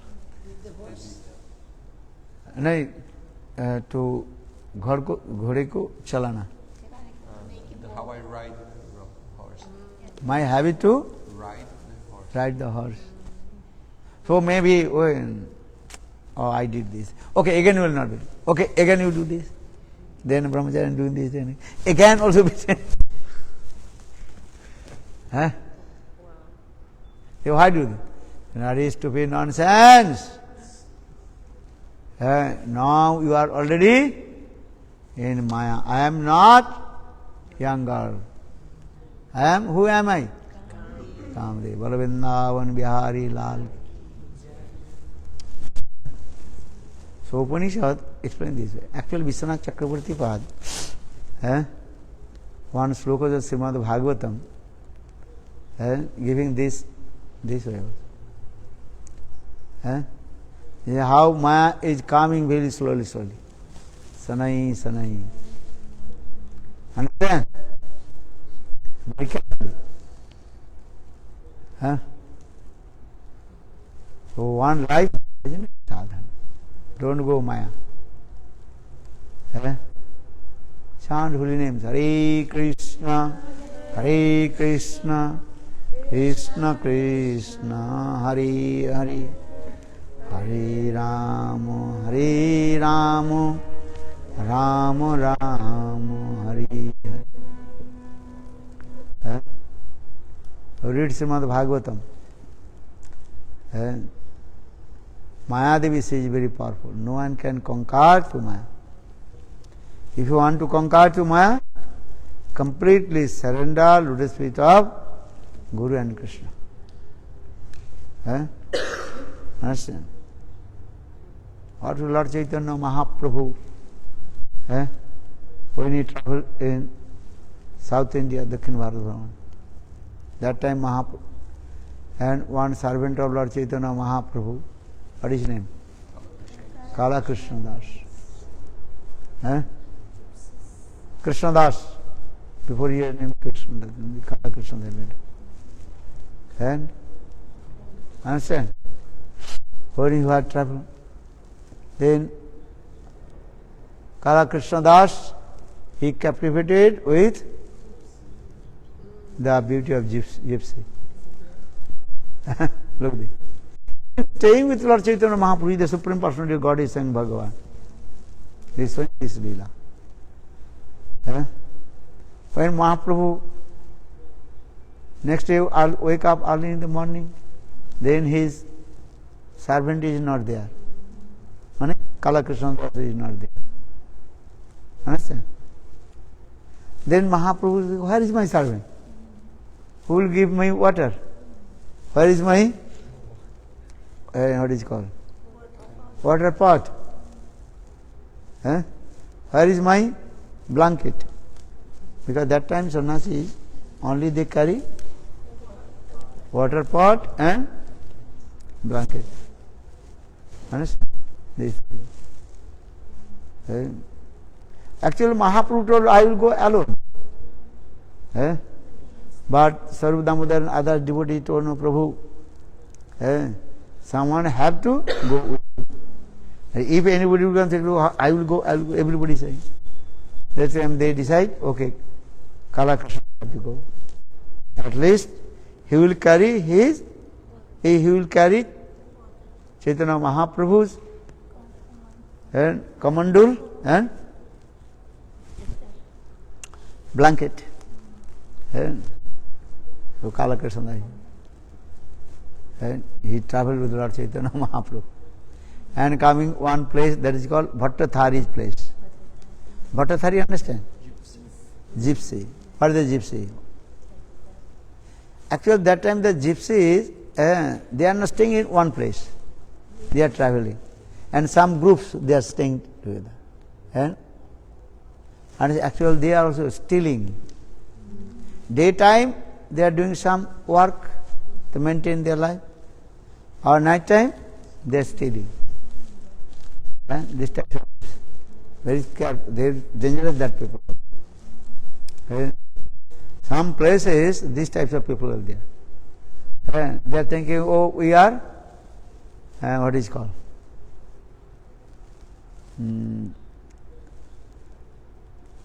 नहीं, to घोड़े को चलाना. How I ride the horse. My habit to ride the horse. So maybe, oh, I did this. Okay, again you will not do it. Okay, again you do this. Then brahmacharya doing this. Then again also be same. Huh? So why do this? Very stupid nonsense. Now you are already in Maya. I am not young girl. Who am I? Kamdev. Balavindavan Bihari Lal. So Upanishad explain this way. Actually, Vishwanath Chakravarti Pad, one sloka of Srimad Bhagavatam, giving this way. How Maya is coming very slowly. Sanai, Sanai. Understand? Very carefully. So one life is sadhana. Don't go Maya. Chant holy names. Hare Krishna, Krishna Krishna, Hare Hare, Hare Rama, Rama Rama, Hare Hare. Read Srimad Bhagavatam. Maya Devi says very powerful. No one can conquer to Maya. If you want to conquer to Maya, completely surrender lotus feet of Guru and Krishna. Understand? What will Lord Chaitanya Mahaprabhu? When he traveled in South India, Dakhin Bharat Bhraman, that time Mahaprabhu, and one servant of Lord Chaitanya Mahaprabhu, what is his name? Kala Krishna Das. Krishna Das. Before he had named Krishna Das, Kala Krishna Das. And understand? When he had traveled, then Kala Krishna Das, he captivated with the beauty of gypsy. Look at this. Staying with Lord Chaitanya Mahaprabhu, the Supreme Personality of God is saying Bhagavan. This one is Leela. When Mahaprabhu next day I'll wake up early in the morning, then his servant is not there. Kala Krishna is not there. Understand? Then Mahaprabhu says, where is my servant? Who will give me water? Where is my what is it called? Water pot. Where is my blanket? Because that time sannyasi only they carry water pot and blanket. Understand? This. Actually Mahaprabhu told, I will go alone. But Sarva Damodar and other devotees told, no Prabhu, someone have to go. If anybody will come, say, I will go, everybody saying. That time they decide, okay, Kala Krishna have to go. At least he will carry Chaitanya Mahaprabhu's and kamandul and blanket. So Kala Krishna, and he travelled with Lord Chaitanya Mahaprabhu, and coming one place that is called Bhattathari's place. Bhattathari, understand? Gypsy. What is the gypsy? Actually, that time the gypsies, they are not staying in one place. They are travelling, and some groups they are staying together, and actually they are also stealing. Daytime they are doing some work to maintain their life, or night time they are stealing. This type of very careful, they are dangerous, that people. Some places, these types of people are there. They are thinking, oh, we are, what is called?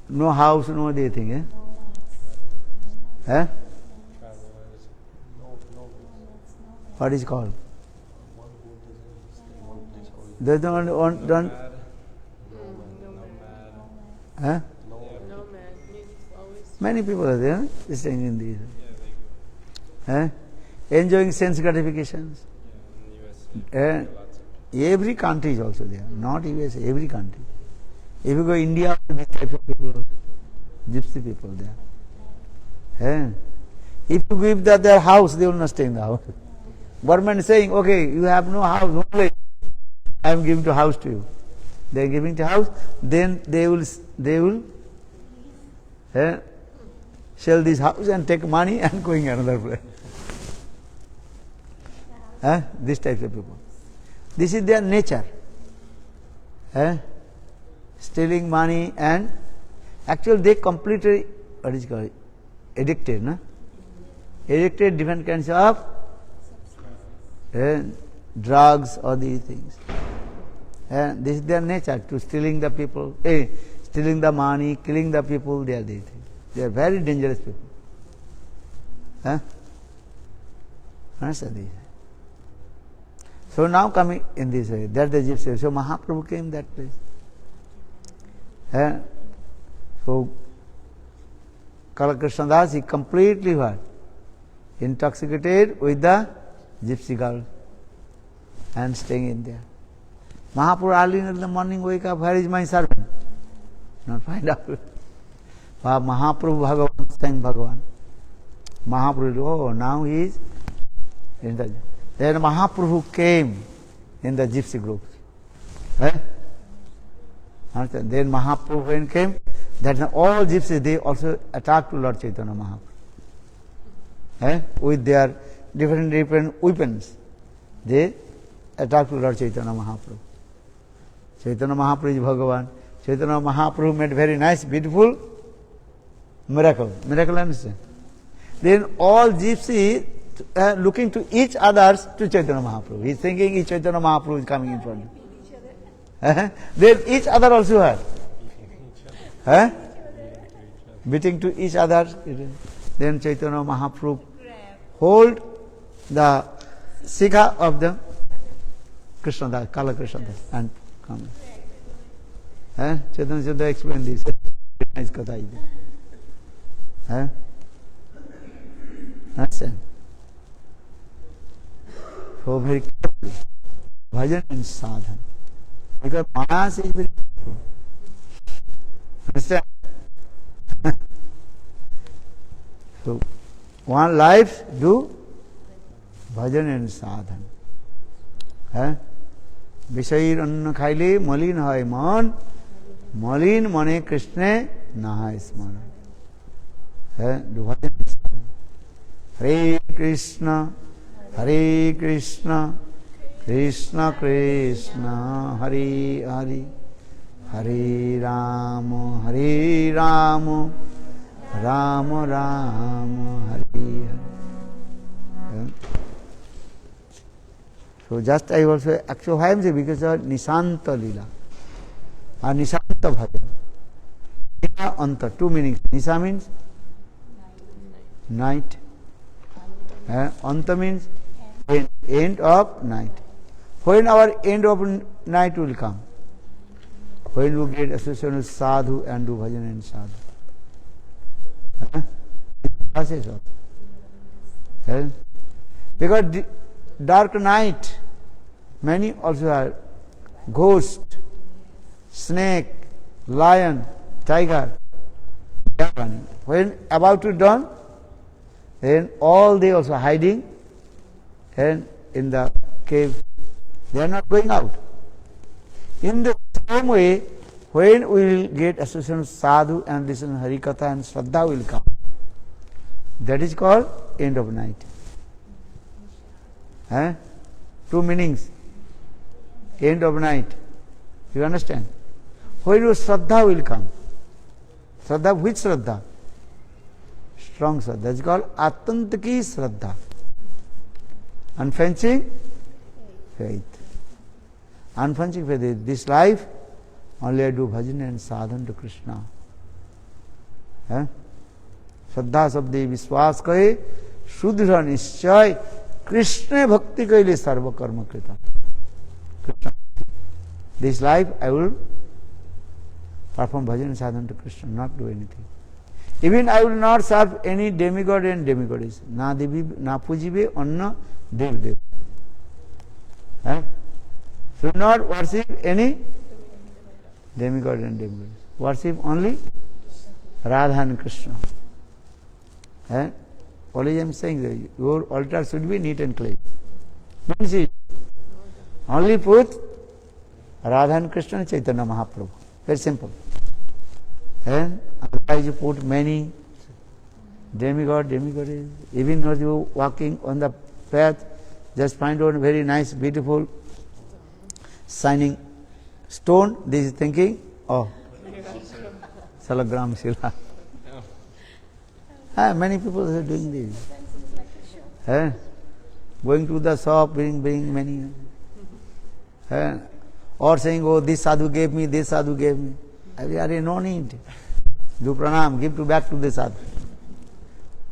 No house, no they think. Travelers. No. What is called? One who doesn't stay in one place always. They don't. Nomad. Huh? Nomad means always. Many people are there staying in these. Enjoying sense gratifications. Every country is also there, not US, every country. If you go India, these types of people also. Gypsy people there. If you give their house, they will not stay in the house. Government is saying, okay, you have no house, no place. I am giving the house to you. They are giving the house, then they will sell this house and take money and going another place. This type of people. This is their nature. Stealing money and actually they completely, what is called, addicted, no? Addicted different kinds of drugs or these things. This is their nature, to stealing the people, stealing the money, killing the people, they are these things. They are very dangerous people. Understand this? So now coming in this way, that's the gypsy. So Mahaprabhu came that place. So Krishna Das, he completely what? Intoxicated with the gypsy girl and staying in there. Mahaprabhu early in the morning wake up, where is my servant? Not find out. Mahaprabhu Bhagavan, thank Bhagavan. Mahaprabhu, oh, now he is in the. Then Mahaprabhu came in the gypsy group. Then Mahaprabhu when came, that all gypsies, they also attacked to Lord Chaitanya Mahaprabhu. With their different weapons, they attacked to Lord Chaitanya Mahaprabhu. Chaitanya Mahaprabhu is Bhagavan. Chaitanya Mahaprabhu made very nice, beautiful miracle. Miracle, understand? Then all gypsies looking to each others to Chaitanya Mahaprabhu. He is thinking each Chaitanya Mahaprabhu is coming in front. Then each other also had. Beating to each other. Then Chaitanya Mahaprabhu hold the Sikha of the Krishna Das, Kala Krishna Das, and come. Chaitanya Chandra explain this. Nice katha is there. Understand? So very carefully. Bhajan and sadhan. Because manas is very careful. Understand? So one life do bhajan and sadhan. Visayir anna khaile malin hai man, malin mane Krishna naha smaran. Do bhajan and sadhan. Hare Krishna, Hare Krishna, Krishna Krishna, Hare Hare, Hare Rama, Hare Rama, Rama Rama, Hare Hare. So just I also, actually why I am saying, because of Nisanta Lila, or Nisanta Bhajan. Nisa Anta, two meanings. Nisa means night. Anta means end of night. When our end of night will come? When we get association with sadhu and do bhajan and sadhu. Because dark night, many also are ghost, snake, lion, tiger. When about to dawn, then all they also hiding and in the cave. They are not going out. In the same way, when we will get association with sadhu and listen Harikatha and Shraddha will come. That is called end of night. Two meanings. End of night. You understand? When your Shraddha will come. Shraddha, which Shraddha? strong Shraddha. That's called Atantaki Shraddha. Unflinching faith. Unflinching faith is this life, only I do bhajan and sadhan to Krishna. श्रद्धा शब्द विश्वास कहे शुद्र निश्चय कृष्ण भक्ति कैले सर्व कर्म कृता. This life I will perform bhajan and sadhan to Krishna, not do anything. Even I will not serve any demigod and demigoddess. Na devi na pujibe anna dev dev. Should not worship any demigod and demigoddess. Worship only Radha and Krishna. Always I am saying that your altar should be neat and clean. Means it. Only put Radha and Krishna and Chaitanya Mahaprabhu. Very simple. Otherwise you put many demigod, demigoddess. Even when you walking on the path, just find one very nice, beautiful, shining stone. This is thinking, oh, Salagram Shila. Many people are doing this. Going to the shop, bring many. Or saying, oh, this sadhu gave me, this sadhu gave me. No need. Do pranam, give back to the sadhu.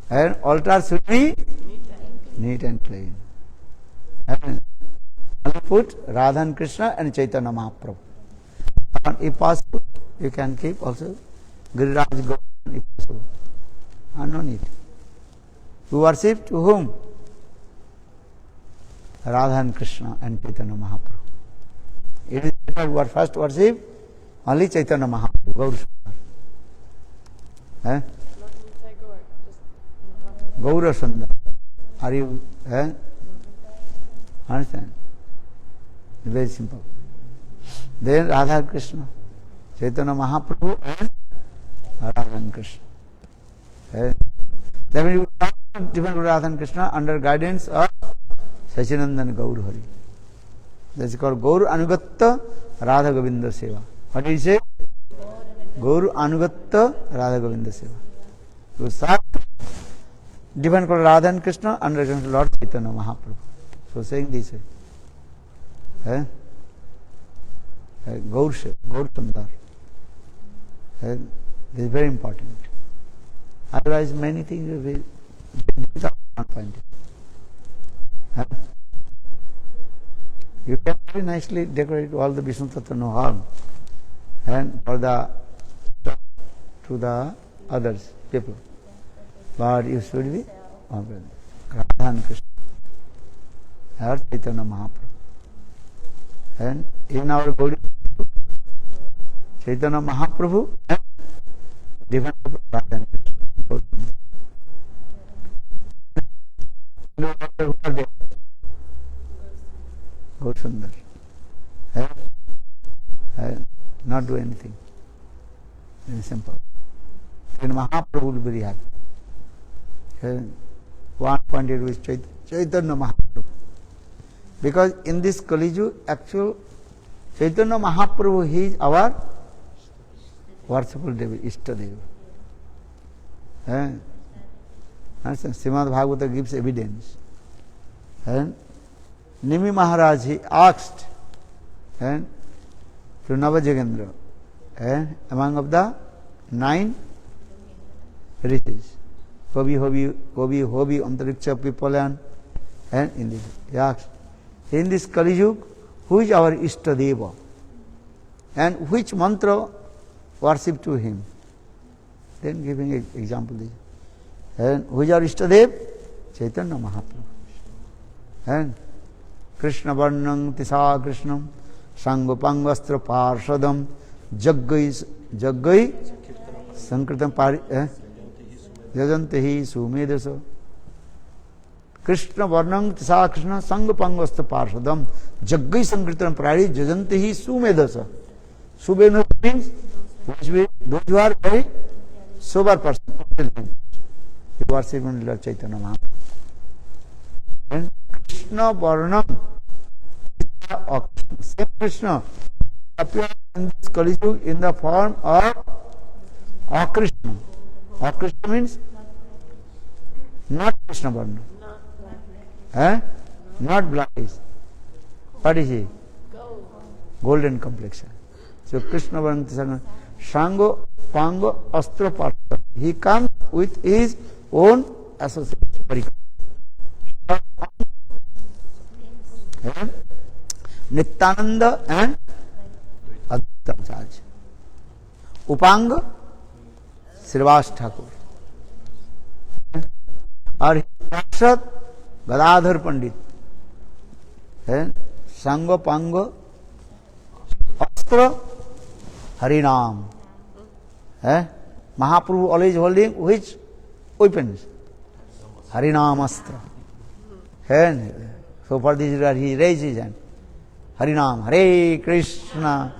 And altar should be neat and clean. And put Radha and Krishna and Chaitanya Mahaprabhu. And if possible, you can keep also Giriraj Govardhan if possible. And no need. You worship to whom? Radha and Krishna and Chaitanya Mahaprabhu. It is better first worship only Chaitanya Mahaprabhu, Gaur Sundar. Gaur Sundar. Are you, understand? Very simple. Then Radha Krishna, Chaitanya Mahaprabhu and Radha and Krishna. Then you different Radha and Krishna under guidance of Sachinandan Gaur Hari. That's called Gaur Anugatta Radha Govinda Seva. What do you say? Gaur Anugatta Radha Govinda Seva. So start different called Radha and Krishna under guidance of Lord Chaitanya Mahaprabhu. So saying this way. Gaur Sundar. This is very important. Otherwise, many things will be not find it. You can very nicely decorate all the Vishnu Tattva, no harm. And for the to the others, people. But you should be Radha and Krishna. Or Chaitanya Mahaprabhu. And in our Gauri Chaitanya Mahaprabhu and different Radha and Krishna. Gaur Sundar. Not do anything. Very simple. Then Mahaprabhu will be very happy. One pointed with Chaitanya Mahaprabhu. Because in this Kali Yuga, actual Chaitanya Mahaprabhu, he is our worshipful Devi, Ishta Devi. Srimad Bhagavata gives evidence. And Nimi Maharaj, he asked to Navajagendra, among of the 9 rishis, Hobi, Antariksha people, and in this, he asked, in this Kali Yuga, who is our Ishta Deva? And which mantra worship to him? Then giving an example. And who is our Ishta Dev? Chaitanya Mahaprabhu. And Krishna Varnam Tisa Krishnam Sangopangvastra Parshadam Jaggai Sankritam Jajantehi Sumedasa. Krishna Varnam Tisa Krishna Sangopangvastra Parshadam Jaggai Sankritam Pari Jajantehi Sumedasa. Sumedasa means those who are very sober person. You worship in Lord Chaitanya Mahaprabhu. And Krishna Varnam, same Krishna appears in this Kali Yuga in the form of Akrishna. Akrishna means Not Krishna Varna. Not blackish. What is he? Golden complexion. So Krishna Varna Shango Pango Astra Partha. He comes with his own associates. Nityananda and Advaita Acharya. Upanga Srivas Thakur. और साक्षात गदाधर पंडित है. संग पांग अस्त्र हरिनाम है. महाप्रभु always holding which weapons? हरिनाम अस्त्र है. So for this he raised his hand. Harinam, Hare Krishna,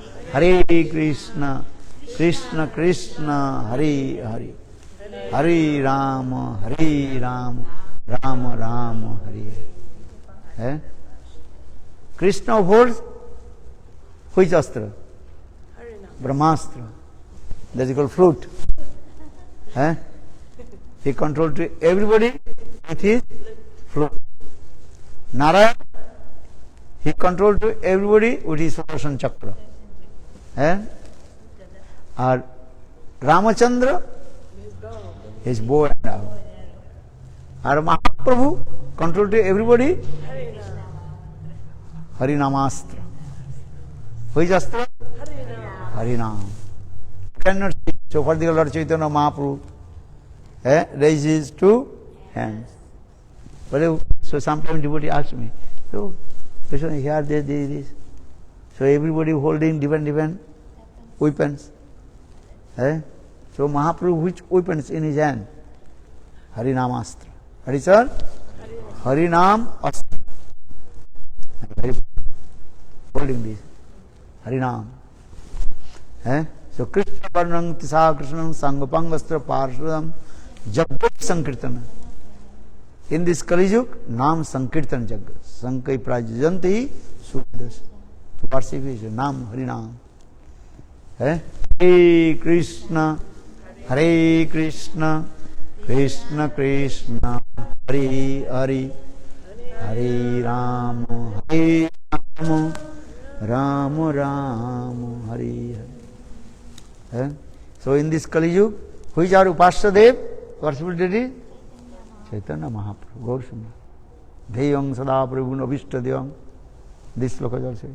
Krishna Krishna, Hare Hare. Hare Rama, Rama Rama, Hare. Krishna holds which astra? Brahmastra. That is called flute. He controls to everybody with his flute. Narayana, he controls to everybody with his Sudarshan Chakra. And Ramachandra, his bow and arrow. And Mahaprabhu controls to everybody Harinamastra. Which astra? Harinam. You cannot see. So for the Lord Chaitanya Mahaprabhu raises two hands. But so sometimes devotee asks me, so here this. So everybody holding different weapons. So Mahaprabhu, which weapons in his hand? Harinamastra. What is it? Harinam Astra. Holding this. Harinam. So Krishna Varnam Tisa Krishnam Sangapangastra Parshadam Jaggat Sankirtana. In this Kali Yuga, Nam Sankirtan Jagga. Sankai Prajajanti Sudas. To worship is Nam Harinam. Hare Krishna, Krishna Krishna, Hare Hare, Hare Rama, Rama Rama, Hare Hare. So in this Kali Yuga, which are Upasya Dev, worshipful deity? Chaitanya Mahaprabhu, Gaurasundar. Deyang Sada Prabhu Abhishta Deyang. This sloka is also.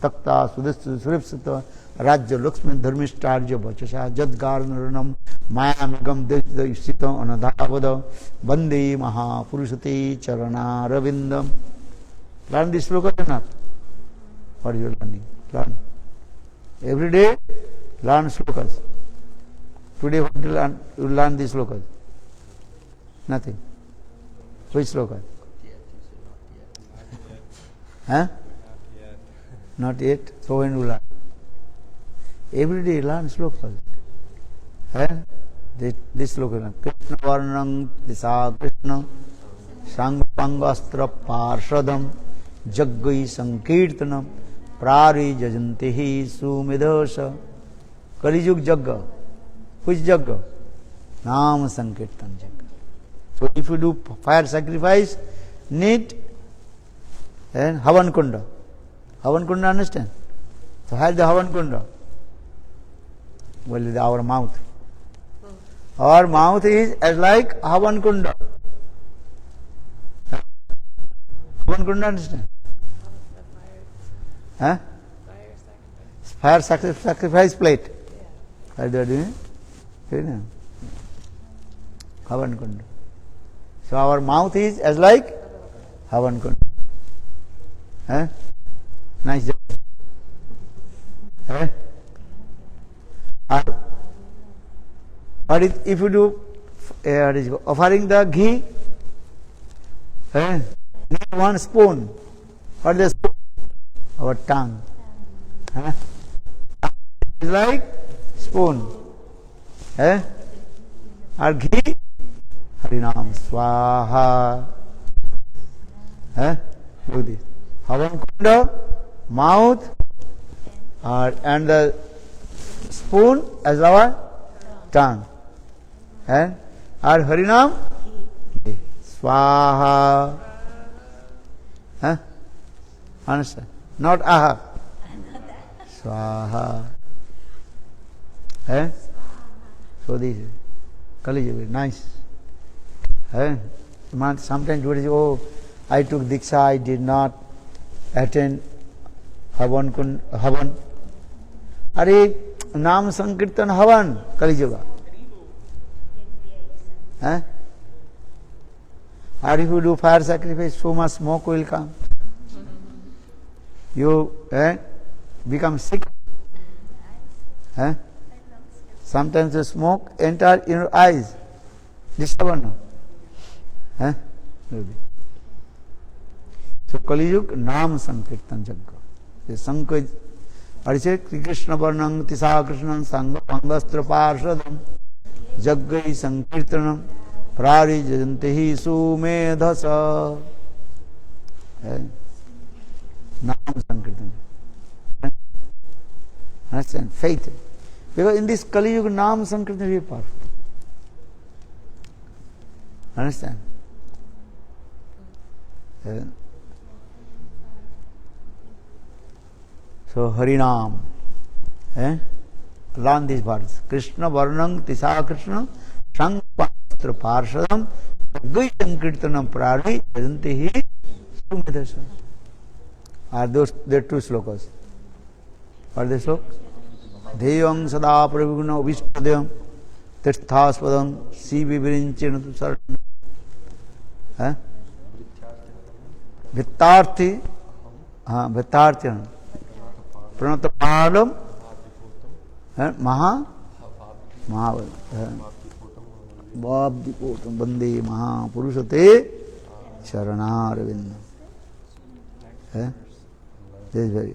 Takta Sudhistha Suripsata Rajya Lakshman Dharmishtarja Bachasha Jadgar Naranam Mayamigam Deshita Anadhavada Bande Mahapurusati Charana Ravindam. Learn this sloka or not? What are you learning? Learn. Every day learn slokas. Today what you learn? You learn these slokas. Nothing. Which sloka? Not yet. So when you learn? Every day learn slokas. This sloka. Krishna Varnam Disa Krishna Sangapangastra Parshadam Jaggai Sankirtanam Prari Jajantihi Sumidhasa. Kali Yuga Jagga. Which Jagga? Nam Sankirtan Jagga. So if you do fire sacrifice, need Havan Kunda. Havan Kunda, understand? So how is the Havan Kunda? Well, our mouth. Our mouth is as like Havan Kunda. Havan Kunda, understand? Fire sacrifice plate. How they are doing? Havan Kunda. So our mouth is as like Havan Kunda. Nice job. But if you do offering the ghee, need 1 spoon. What is the spoon? Our tongue. It's like spoon. Our ghee, Harinam Swaha. Do this. Havan Kunda, mouth, and the spoon as our tongue. And our Harinam, Swaha. Huh? Understand? Not aha. Swaha. Eh? So this is Kali Yuga, nice. Eh? Sometimes people say, oh, I took Diksha, I did not attend Havan. Are Nam Sankirtan Havan, Kali Yuga. Eh? Or if you do fire sacrifice, so much smoke will come. You become sick. Eh? Sometimes the smoke enter in your eyes. Disturb or no? Eh? So Kali Yuga, Nam Sankirtan Jagga. The Sankirtan, or say Krishna Varnang Tisa Krishnam Sangha Pangastra Parshadam Jaggai Sankirtanam Prari Jayantehi Sumedhasa. Nam Sankirtan. Understand? Faith. Because in this Kali Yuga, Nam Sankirtan is very powerful. Understand? So Harinam. Learn these words. Krishna Varnang Tisa Krishna Shankpastra Parshadam Jaggai Sankirtanam Prari Jayantehi Sumedhasa. Are those there two slokas? What are the slokas? Deyam sada praviguna vishpadayam tirthaspadam si vivirinchena tu saranam. Vittarthi Vittarthi Pranatapalam Maha Bhabdipotam Bande Maha Purushate Charanarvindam. This is very.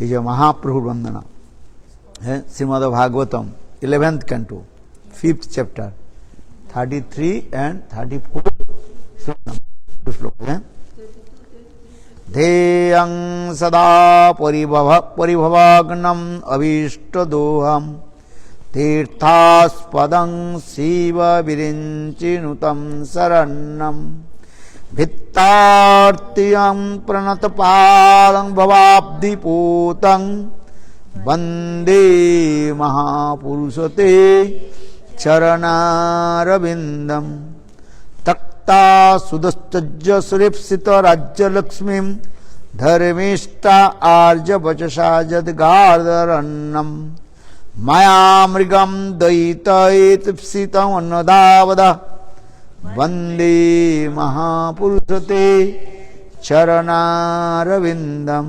Is a Mahaprabhu Vandana. Srimad Bhagavatam, 11th canto, 5th chapter, 33 and 34 sloka. Deyang sada paribhavagnam avishtadoham tirthaspadam siva virinchinutam sarannam Vittartiyam pranatapalang bhavabdiputam Vande Mahapurusate Charanarvindam Takta Sudastajya Suripsita Rajya Lakshmim Dharmishta Arja Vachasha Jadgardarannam Maya Mrigam Daita Etipsitam Annadavada Vande Mahapurusate Charanarvindam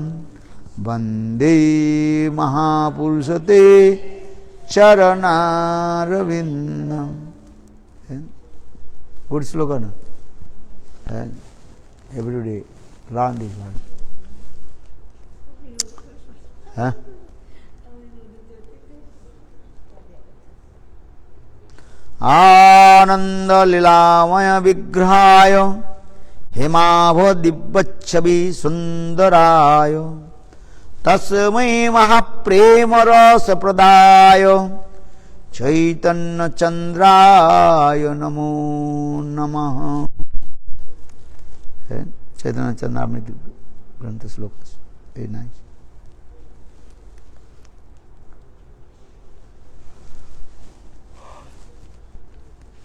Vande Mahapurusate Charanarvindam. Good slogan. Every day learn this one. Ananda Lilamaya Vigrahaya Himabha Dibbachhavi Sundaraya Tasmai Mahaprema Rasa Pradaya Chaitanya Chandraya Namo Namaha. Chaitanya Chandramrita Grantha slokas. Very nice.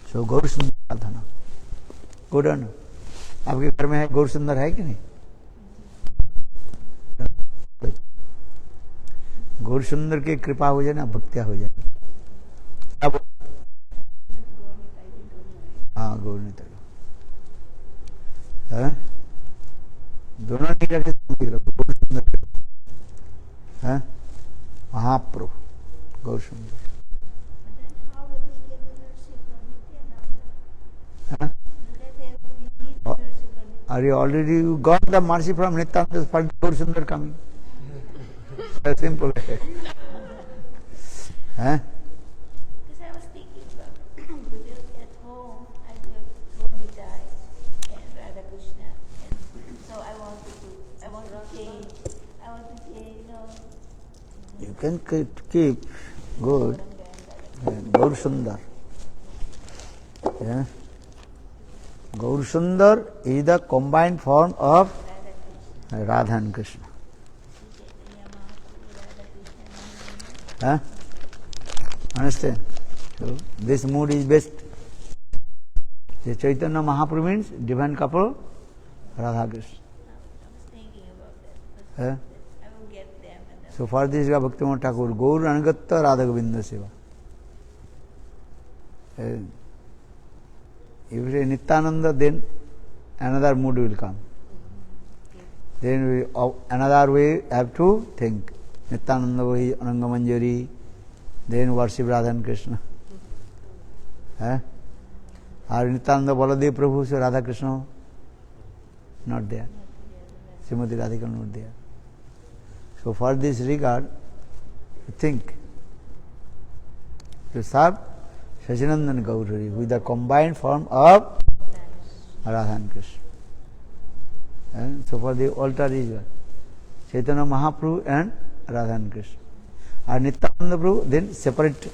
So गौर सुंदर साधना good है ना? आपके घर में है गौर सुंदर है कि नहीं? गौर सुंदर की कृपा हो जाए ना, भक्तिया हो जाए। अब हाँ गौर नहीं है, दोनों नहीं रखे, गौर सुंदर है महाप्रभु गौर सुंदर। Are you already got the mercy from Nityananda for Gaur Sundar coming? That's simple. Because I was thinking about at home, I would die and Radha can keep good. Gaur Sundar. Yeah. Gaur Sundar is the combined form of Radha and Krishna. Huh? Understand? So this mood is best. The Chaitanya Mahaprabhu means divine couple, Radha Krishna. I was thinking about that. Huh? I will get them and then So for this Bhaktivinoda Thakur, Gaur Anagatta Radha Govinda Seva. If you say Nityananda, then another mood will come. Then we, another way have to think. Nityananda Vahi Ananga Manjari, then worship Radha and Krishna. Or Nityananda Baladev Prabhu, so Radha Krishna, not there. Srimati Radhika not there. So for this regard, think to serve Sachinandan Gaurari with the combined form of Radha and Krishna. And so for the altar is what? Chaitanya Mahaprabhu and Radha and Krishna. And Nityananda Prabhu then separate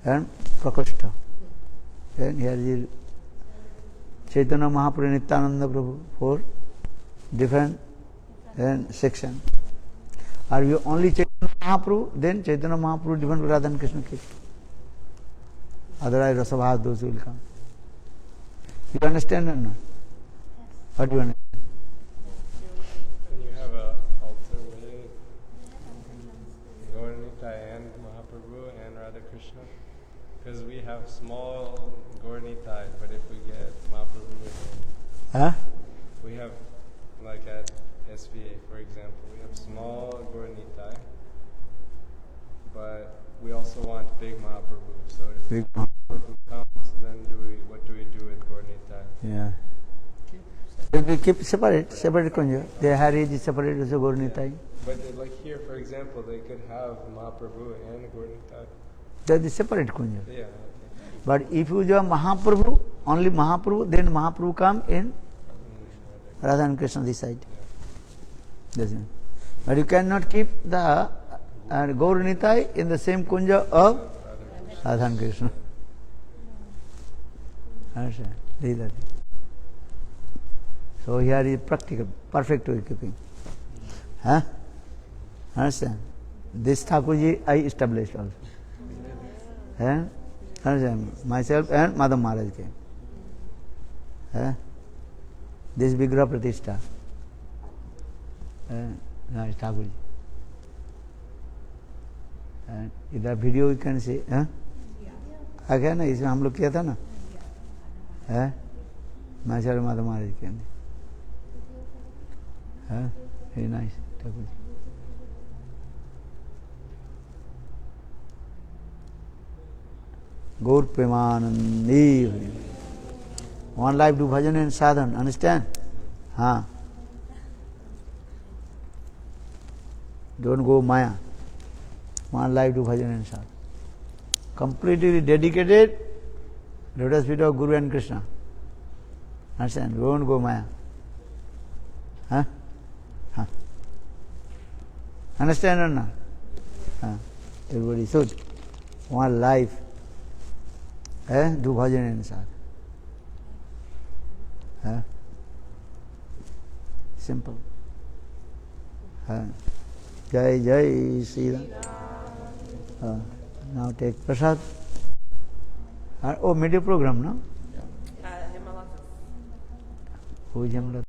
and Prakashta. And here is Chaitanya Mahaprabhu and Nityananda Prabhu for different section. Are you only Chaitanya Mahaprabhu? Then Chaitanya Mahaprabhu different Radha and Krishna keep. Otherwise Rasabhas those will come. You understand or not? What do you understand? Can you have a altar with Gauranitai and Mahaprabhu and Radha Krishna? Because we have small Gauranitai, but if we get Mahaprabhu with we have, like at SVA for example, we have small Gauranitai, but we also want big Mahaprabhu. So if Big Mahaprabhu comes, then what do we do with Gauranitai? Yeah. They keep separate kunja. They had it separate as a Gauranitai. But like here, for example, they could have Mahaprabhu and Gauranitai. That is separate kunja. Yeah. Okay. But if you have Mahaprabhu, only Mahaprabhu, then Mahaprabhu come in Radha and Krishna this side. That's it. But you cannot keep the Gauranitai in the same kunja of Radha and Krishna. Understand? This is the thing. So here is practical, perfect way keeping. Understand? This Thakurji I established also. Understand? Myself and Madam Maharaj came. This Vigraha Pratishtha. Nice Thakurji. इधर video you can say आ गया ना, इसमें हम लोग किया था ना, माशा माता महाराज के अंदर. Very nice. Gaur Premanandi. One life do bhajan and sadhan. Understand? Don't go Maya. One life do bhajan and sadhan. Completely dedicated lotus feet of Guru and Krishna. Understand? Don't go Maya. Understand or not? Everybody should. One life. Do bhajan and sadhan. Simple. Jai Jai Sri Ram. Now take prasad. Oh, media program, no? Himalatas. Who is Himalatas?